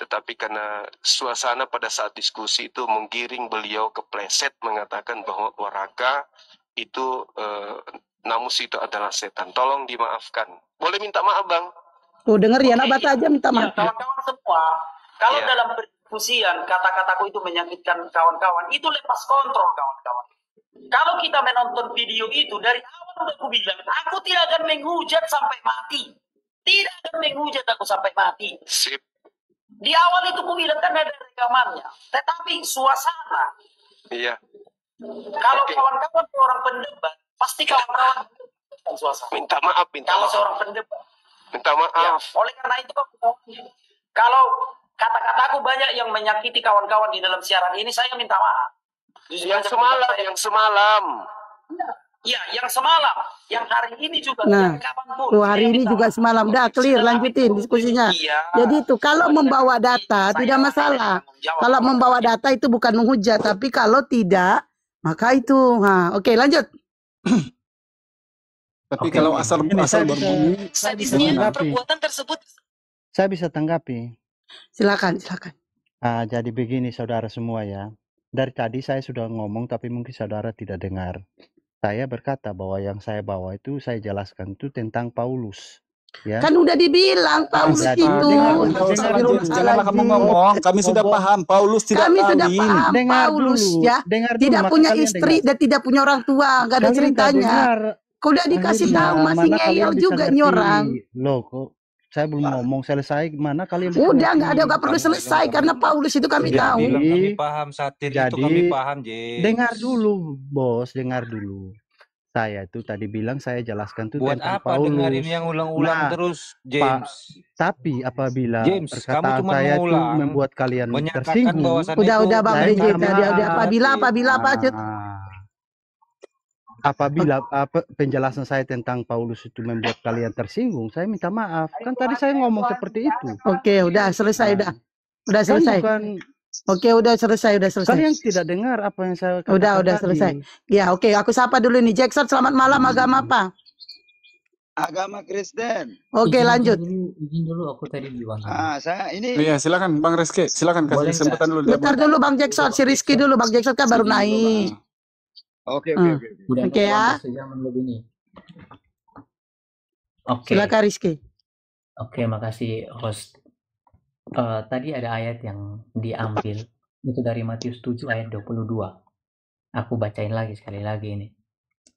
L: tetapi karena suasana pada saat diskusi itu menggiring beliau kepleset mengatakan bahwa Waraka itu Namus itu adalah setan. Tolong dimaafkan. Boleh minta maaf Bang?
J: Tuh denger ya, Nabat aja minta maaf.
M: Kawan-kawan semua, kalau dalam perdiskusian kata-kataku itu menyakitkan kawan-kawan, itu lepas kontrol kawan-kawan. Kalau kita menonton video itu, dari awal udah aku bilang, aku tidak akan menghujat sampai mati. Tidak akan menghujat aku sampai mati.
L: Sip.
M: Di awal itu aku bilang kan ada rekamannya. Tetapi suasana.
L: Iya.
M: Kalau kawan-kawan orang pendebat, pasti kawan-kawan suasana.
L: Minta maaf.
M: Kalau seorang pendebat.
L: Minta maaf.
M: Ya, oleh karena itu kalau kata-kataku banyak yang menyakiti kawan-kawan di dalam siaran ini, saya minta maaf.
L: Yang semalam.
M: Ya, yang semalam, yang hari ini juga.
J: Nah, tuh hari ini juga semalam. Dah clear, lanjutin diskusinya. Jadi itu kalau membawa data tidak masalah. Kalau membawa data itu bukan menghujat, tapi kalau tidak, maka itu. Oke, lanjut.
A: Tapi kalau asal berbunyi,
M: sadisnya perbuatan tersebut.
E: Saya bisa tanggapi.
J: Silakan.
E: Jadi begini saudara semua ya. Dari tadi saya sudah ngomong tapi mungkin saudara tidak dengar. Saya berkata bahwa yang saya bawa itu saya jelaskan itu tentang Paulus. Ya.
J: Kan udah dibilang Paulus
E: Jadi
J: itu.
A: Janganlah kamu ngomong. Kami sudah paham. Paulus tidak
J: Kami sudah
A: kawin.
J: paham
E: Dengar
J: Paulus
E: dulu,
J: ya.
E: dengar dulu,
J: Tidak
E: maka
J: punya
E: kalian
J: istri
E: dengar.
J: dan tidak punya orang tua. Gak ada
E: Kalian tak
J: ceritanya.
E: dengar.
J: Kau udah dikasih
E: Akhirnya,
J: tahu masih
E: mana kalian
J: ngeyel
E: bisa
J: juga nih
E: ngerti?
J: orang.
E: Loh kok saya belum ngomong selesai, mana kalian bisa
J: Udah nggak
E: ngerti?
J: nggak perlu selesai karena Paulus itu kami
H: Dia
J: tahu.
H: bilang kami paham satir itu kami paham, James.
E: Dengar dulu, bos, dengar dulu. Saya itu tadi bilang saya jelaskan tuh
H: Buat
E: tentang
H: apa
E: Paulus.
H: dengerin yang ulang-ulang terus, James?
E: Tapi apabila
H: James, kamu
E: perkataan
H: cuma
E: saya itu
H: mengulang,
E: membuat kalian
H: menyatakan
E: tersinggung,
H: bahwasan
J: Udah
H: itu
J: Bang
E: saya
J: DJ
E: minta
J: tadi udah
E: maaf.
J: apabila apa Cut?
E: Apabila penjelasan saya tentang Paulus itu membuat kalian tersinggung, saya minta maaf. Kan tadi saya ngomong seperti itu.
J: Oke, udah selesai udah. Udah
E: Kan
J: selesai.
E: bukan
J: Oke, udah selesai.
E: kalian tidak dengar apa yang saya katakan
J: Udah
E: tadi.
J: selesai. Ya, oke, aku sapa dulu nih Jackson. Selamat malam. Agama apa?
N: Agama Kristen.
J: Oke, lanjut.
K: Izin dulu aku tadi bilang.
N: Saya ini
A: Iya, silakan Bang Rizky. Silakan kasih kesempatan dulu.
J: Bentar dulu Bang Jackson, si Rizky dulu. Bang Jackson kan baru naik.
N: Oke.
K: Udah
J: Oke ya.
K: sejaman lebih nih. Oke.
J: Silakan Rizky.
K: Oke, makasih host. Tadi ada ayat yang diambil itu dari Matius 7 ayat 22. Aku bacain lagi sekali lagi ini.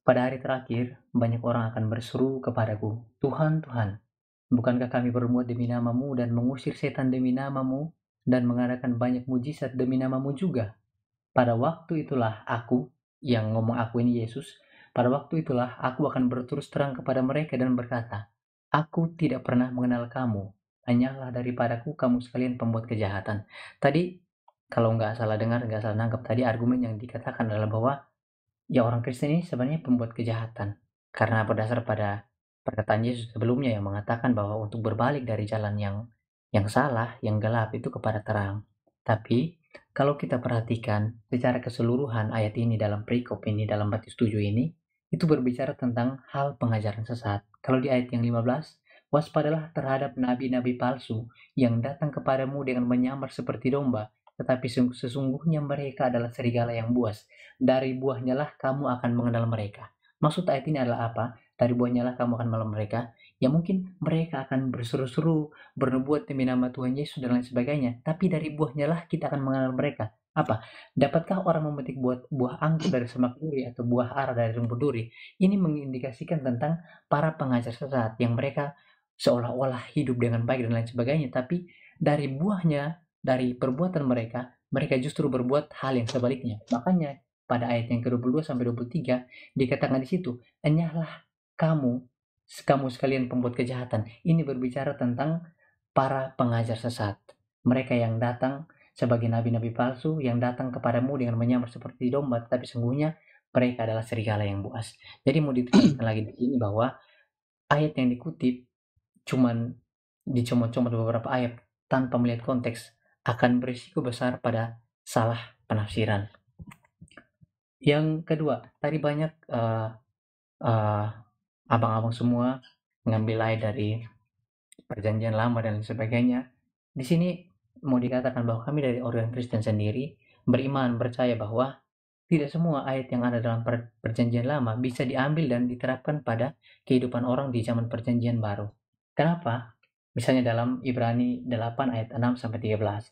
K: Pada hari terakhir, banyak orang akan berseru kepadaku, Tuhan, Tuhan, bukankah kami berbuat demi namamu dan mengusir setan demi namamu dan mengadakan banyak mujizat demi namamu juga? Pada waktu itulah aku, yang ngomong aku ini Yesus, pada waktu itulah aku akan berterus terang kepada mereka dan berkata, aku tidak pernah mengenal kamu, hanyalah daripadaku kamu sekalian pembuat kejahatan. Tadi, kalau nggak salah dengar, nggak salah nangkep, tadi argumen yang dikatakan adalah bahwa ya orang Kristen ini sebenarnya pembuat kejahatan. Karena berdasar pada perkataan Yesus sebelumnya yang mengatakan bahwa untuk berbalik dari jalan yang salah, yang gelap itu kepada terang. Tapi kalau kita perhatikan secara keseluruhan ayat ini dalam perikop ini, dalam Matius 7 ini, itu berbicara tentang hal pengajaran sesat. Kalau di ayat yang 15, waspadalah terhadap nabi-nabi palsu yang datang kepadamu dengan menyamar seperti domba, tetapi sesungguhnya mereka adalah serigala yang buas. Dari buahnya lah kamu akan mengenal mereka. Maksud ayat ini adalah apa? Dari buahnya lah kamu akan mengenal mereka. Ya mungkin mereka akan berseru-seru, bernubuat demi nama Tuhan Yesus dan lain sebagainya. Tapi dari buahnya lah kita akan mengenal mereka. Apa? Dapatkah orang memetik buah anggur dari semak duri atau buah ara dari rumput duri? Ini mengindikasikan tentang para pengajar sesat yang mereka seolah-olah hidup dengan baik dan lain sebagainya. Tapi dari buahnya, dari perbuatan mereka justru berbuat hal yang sebaliknya. Makanya pada ayat yang ke-22 sampai 23 dikatakan di situ, enyahlah kamu sekalian pembuat kejahatan. Ini berbicara tentang para pengajar sesat. Mereka yang datang sebagai nabi-nabi palsu yang datang kepadamu dengan menyamar seperti domba, tetapi sungguhnya mereka adalah serigala yang buas. Jadi mau ditekankan lagi di sini bahwa ayat yang dikutip cuman dicomot-comot beberapa ayat tanpa melihat konteks akan berisiko besar pada salah penafsiran. Yang kedua, tadi banyak abang-abang semua ngambil ayat dari Perjanjian Lama dan sebagainya. Di sini mau dikatakan bahwa kami dari organ Kristen sendiri beriman, percaya bahwa tidak semua ayat yang ada dalam Perjanjian Lama bisa diambil dan diterapkan pada kehidupan orang di zaman Perjanjian Baru. Kenapa? Misalnya dalam Ibrani 8 ayat 6 sampai 13.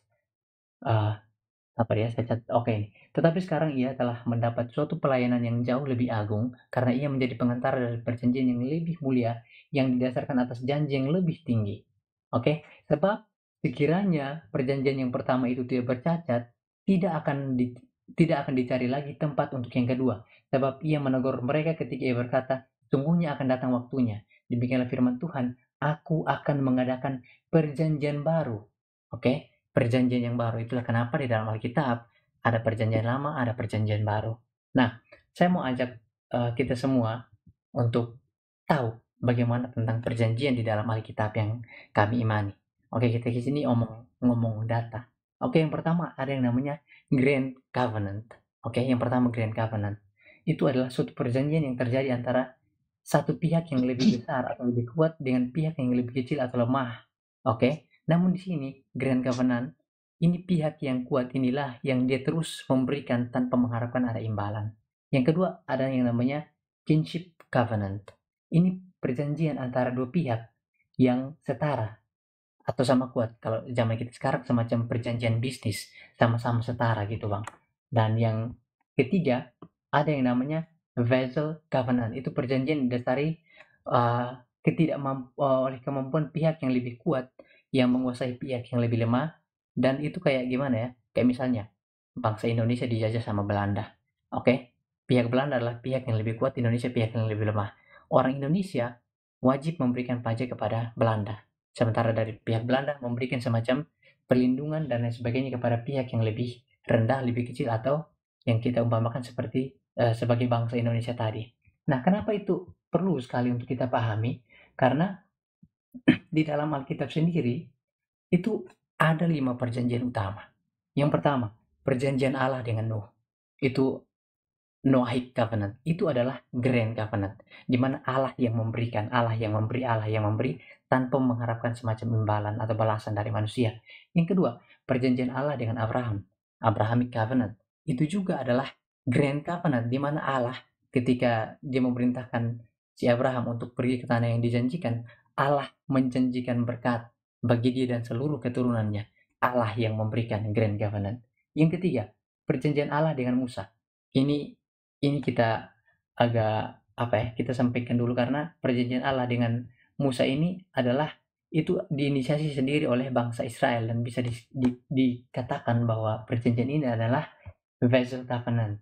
K: Oke. Tetapi sekarang ia telah mendapat suatu pelayanan yang jauh lebih agung karena ia menjadi pengantara dari perjanjian yang lebih mulia yang didasarkan atas janji yang lebih tinggi. Oke, sebab sekiranya perjanjian yang pertama itu tidak bercacat, tidak akan dicari lagi tempat untuk yang kedua. Sebab ia menegur mereka ketika ia berkata, sungguhnya akan datang waktunya. Demikianlah firman Tuhan, aku akan mengadakan perjanjian baru. Oke, perjanjian yang baru. Itulah kenapa di dalam Alkitab ada perjanjian lama, ada perjanjian baru. Nah, saya mau ajak kita semua untuk tahu bagaimana tentang perjanjian di dalam Alkitab yang kami imani. Oke, kita di sini ngomong data. Oke, yang pertama ada yang namanya Grand Covenant. Oke, yang pertama Grand Covenant. Itu adalah suatu perjanjian yang terjadi antara satu pihak yang lebih besar atau lebih kuat dengan pihak yang lebih kecil atau lemah. Oke, namun di sini Grand Covenant ini pihak yang kuat inilah yang dia terus memberikan tanpa mengharapkan ada imbalan. Yang kedua ada yang namanya kinship covenant. Ini perjanjian antara dua pihak yang setara atau sama kuat. Kalau zaman kita sekarang semacam perjanjian bisnis, sama-sama setara gitu Bang. Dan yang ketiga ada yang namanya vassal covenant. Itu perjanjian didasari oleh kemampuan pihak yang lebih kuat yang menguasai pihak yang lebih lemah. Dan itu kayak gimana ya? Kayak misalnya bangsa Indonesia dijajah sama Belanda. Oke? Pihak Belanda adalah pihak yang lebih kuat, Indonesia pihak yang lebih lemah. Orang Indonesia wajib memberikan pajak kepada Belanda. Sementara dari pihak Belanda memberikan semacam perlindungan dan lain sebagainya kepada pihak yang lebih rendah, lebih kecil, atau yang kita umpamakan seperti sebagai bangsa Indonesia tadi. Nah, kenapa itu perlu sekali untuk kita pahami? Karena di dalam Alkitab sendiri itu ada 5 perjanjian utama. Yang pertama, perjanjian Allah dengan Nuh. Itu Noahic Covenant. Itu adalah Grand Covenant, di mana Allah yang memberikan, Allah yang memberi tanpa mengharapkan semacam imbalan atau balasan dari manusia. Yang kedua, perjanjian Allah dengan Abraham, Abrahamic Covenant. Itu juga adalah Grand Covenant, di mana Allah ketika dia memerintahkan si Abraham untuk pergi ke tanah yang dijanjikan, Allah menjanjikan berkat bagi dia dan seluruh keturunannya. Allah yang memberikan Grand Covenant. Yang ketiga, perjanjian Allah dengan Musa. Ini kita agak kita sampaikan dulu karena perjanjian Allah dengan Musa ini adalah itu diinisiasi sendiri oleh bangsa Israel dan bisa dikatakan bahwa perjanjian ini adalah vassal covenant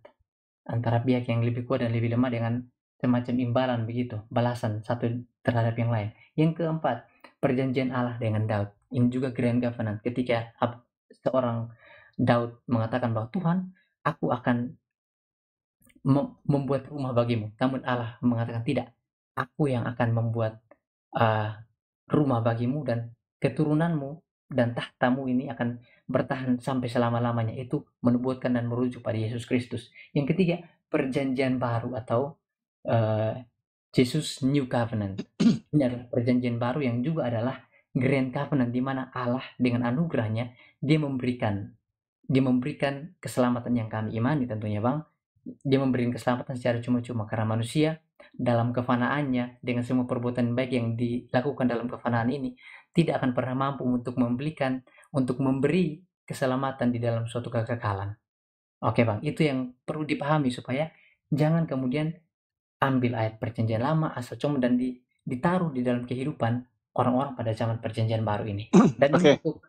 K: antara pihak yang lebih kuat dan lebih lemah dengan semacam imbalan begitu, balasan satu terhadap yang lain. Yang keempat, perjanjian Allah dengan Daud. Ini juga Grand Covenant. Ketika seorang Daud mengatakan bahwa Tuhan, aku akan membuat rumah bagimu. Namun Allah mengatakan tidak. Aku yang akan membuat rumah bagimu dan keturunanmu dan tahtamu ini akan bertahan sampai selama-lamanya. Itu menubuatkan dan merujuk pada Yesus Kristus. Yang ketiga, perjanjian baru atau Jesus New Covenant. Ini adalah perjanjian baru yang juga adalah Grand Covenant, di mana Allah dengan anugerahnya dia memberikan keselamatan yang kami imani tentunya Bang. Dia memberikan keselamatan secara cuma-cuma karena manusia dalam kefanaannya dengan semua perbuatan baik yang dilakukan dalam kefanaan ini tidak akan pernah mampu untuk memberi keselamatan di dalam suatu kekekalan. Oke Bang, itu yang perlu dipahami supaya jangan kemudian ambil ayat perjanjian lama asal cuma dan ditaruh di dalam kehidupan orang-orang pada zaman perjanjian baru ini. Dan ini untuk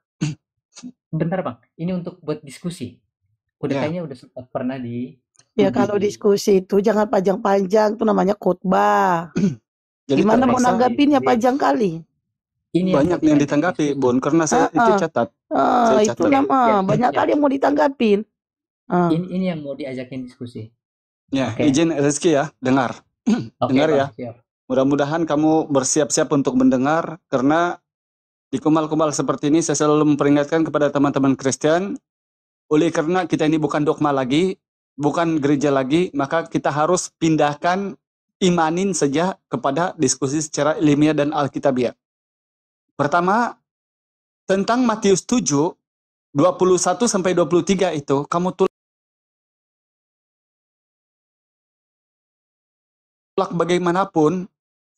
K: bentar Bang, ini untuk buat diskusi. Kayaknya udah sempat pernah
J: Ya kalau diskusi itu jangan panjang-panjang, itu namanya khotbah. Gimana mau nanggapinnya panjang kali?
A: Ini banyak yang ditanggapi, Bun, karena saya itu catat.
J: Itu nama banyak kali yang mau ditanggapin.
K: Ini yang mau diajakin diskusi.
A: Ya, izin Rizky ya, dengar. Dengar ya.
K: Siap.
A: Mudah-mudahan kamu bersiap-siap untuk mendengar, karena di kumal-kumal seperti ini saya selalu memperingatkan kepada teman-teman Kristen, oleh karena kita ini bukan dogma lagi, bukan gereja lagi, maka kita harus pindahkan imanin saja kepada diskusi secara ilmiah dan alkitabiah. Pertama, tentang Matius 7, 21-23 itu, kamu tolak bagaimanapun,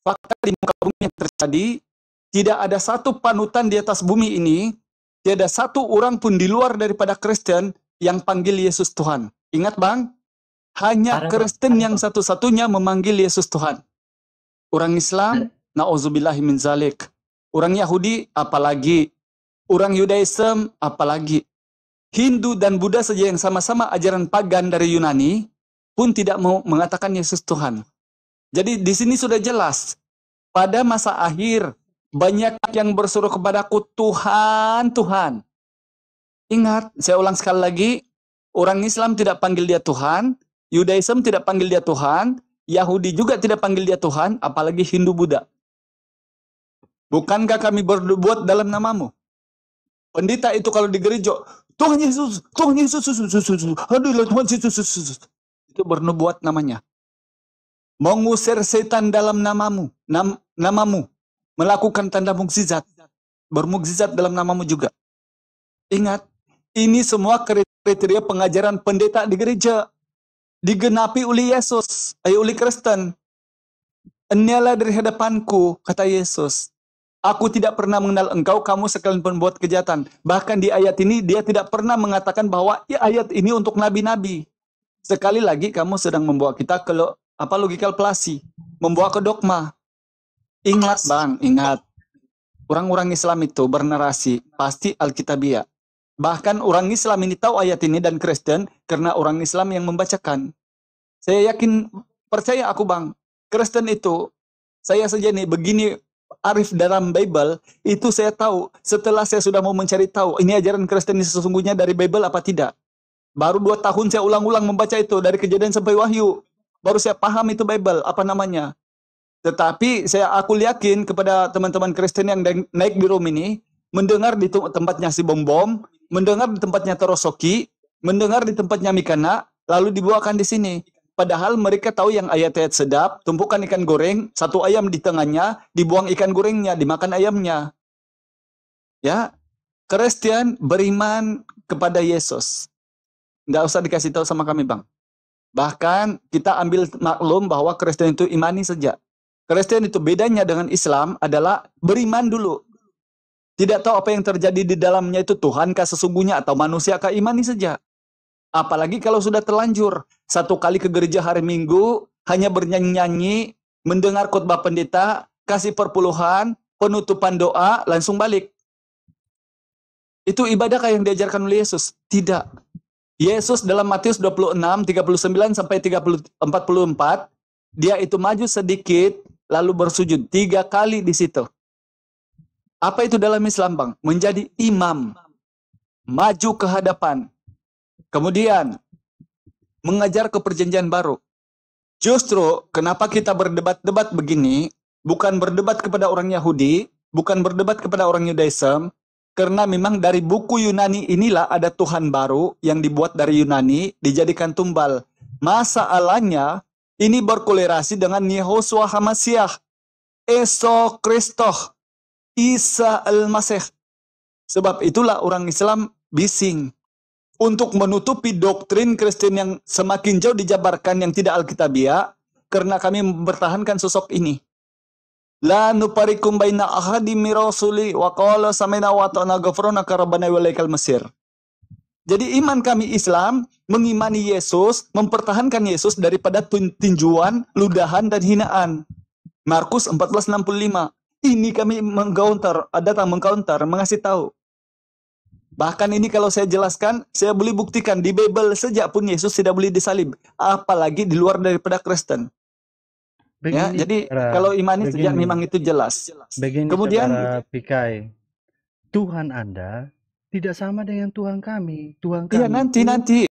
A: fakta di muka bumi yang terjadi, tidak ada satu panutan di atas bumi ini, tidak ada satu orang pun di luar daripada Kristen yang panggil Yesus Tuhan. Ingat Bang, hanya Kristen yang satu-satunya memanggil Yesus Tuhan. Orang Islam, na'udzubillahi min zalik. Orang Yahudi, apalagi. Orang Yudaism, apalagi. Hindu dan Buddha saja yang sama-sama ajaran pagan dari Yunani, pun tidak mau mengatakan Yesus Tuhan. Jadi di sini sudah jelas, pada masa akhir, banyak yang berseru kepadaku, Tuhan, Tuhan. Ingat, saya ulang sekali lagi, orang Islam tidak panggil dia Tuhan, Yudaism tidak panggil dia Tuhan, Yahudi juga tidak panggil dia Tuhan, apalagi Hindu Buddha. Bukankah kami berbuat dalam namamu? Pendeta itu kalau di gereja, Tuhan Yesus, Tuhan Yesus, aduh Tuhan Yesus, itu bernubuat namanya. Mengusir setan dalam namamu, namamu, melakukan tanda mukjizat, bermukjizat dalam namamu juga. Ingat, Ini semua kriteria pengajaran pendeta di gereja. Digenapi oleh Yesus, oleh Kristen. Inilah dari hadapanku, kata Yesus. Aku tidak pernah mengenal engkau, kamu sekalian pembuat kejahatan. Bahkan di ayat ini dia tidak pernah mengatakan bahwa ya, ayat ini untuk nabi-nabi. Sekali lagi kamu sedang membawa kita ke logikal plasi, membawa ke dogma. Ingat Bang, ingat. Orang-orang Islam itu bernarasi pasti Alkitabiah. Bahkan orang Islam ini tahu ayat ini dan Kristen karena orang Islam yang membacakan. Saya yakin, percaya aku Bang, Kristen itu, saya saja nih begini arif dalam Bible, itu saya tahu setelah saya sudah mau mencari tahu ini ajaran Kristen ini sesungguhnya dari Bible apa tidak. Baru 2 tahun saya ulang-ulang membaca itu dari Kejadian sampai Wahyu. Baru saya paham itu Bible, apa namanya. Tetapi aku yakin kepada teman-teman Kristen yang naik di room ini, mendengar di tempatnya si Bom-Bom, mendengar di tempatnya Torosoki, mendengar di tempatnya Mikana, lalu dibawakan di sini. Padahal mereka tahu yang ayat-ayat sedap, tumpukan ikan goreng, 1 ayam di tengahnya, dibuang ikan gorengnya, dimakan ayamnya. Ya, Kristen beriman kepada Yesus. Nggak usah dikasih tahu sama kami Bang. Bahkan kita ambil maklum bahwa Kristen itu imani saja. Kristen itu bedanya dengan Islam adalah beriman dulu. Tidak tahu apa yang terjadi di dalamnya itu Tuhankah sesungguhnya atau manusiakah, imani saja. Apalagi kalau sudah terlanjur 1 kali ke gereja hari Minggu, hanya bernyanyi-nyanyi, mendengar khotbah pendeta, kasih perpuluhan, penutupan doa, langsung balik. Itu ibadahkah yang diajarkan oleh Yesus? Tidak. Yesus dalam Matius 26, 39 sampai 44, dia itu maju sedikit, lalu bersujud 3 kali di situ. Apa itu dalam Islam Bang? Menjadi imam. Maju ke hadapan. Kemudian, mengajar ke perjanjian baru. Justru, kenapa kita berdebat-debat begini, bukan berdebat kepada orang Yahudi, bukan berdebat kepada orang Yudaism, karena memang dari buku Yunani inilah ada Tuhan baru yang dibuat dari Yunani, dijadikan tumbal. Masalahnya, ini berkolerasi dengan Yehoshua HaMashiach, Yesus Kristus, Isa Al-Masih. Sebab itulah orang Islam bising. Untuk menutupi doktrin Kristen yang semakin jauh dijabarkan yang tidak Alkitabiah, karena kami mempertahankan sosok ini. La nuparikum baina ahadi mirasuli wa qala sami'na wa ata'na ghafranaka rabbana wa ilaikal masir. Jadi iman kami Islam mengimani Yesus, mempertahankan Yesus daripada tinjuan, ludahan dan hinaan. Markus 14:65. Ini kami datang mengcounter, mengasih tahu. Bahkan ini kalau saya jelaskan, saya boleh buktikan di Bible saja pun Yesus tidak boleh disalib, apalagi di luar daripada Kristen. Ya, jadi kalau imani saja memang itu jelas.
E: Begini,
A: kemudian
E: Saudara Pikai, Tuhan Anda tidak sama dengan Tuhan kami. Tuhan kami
A: iya, nanti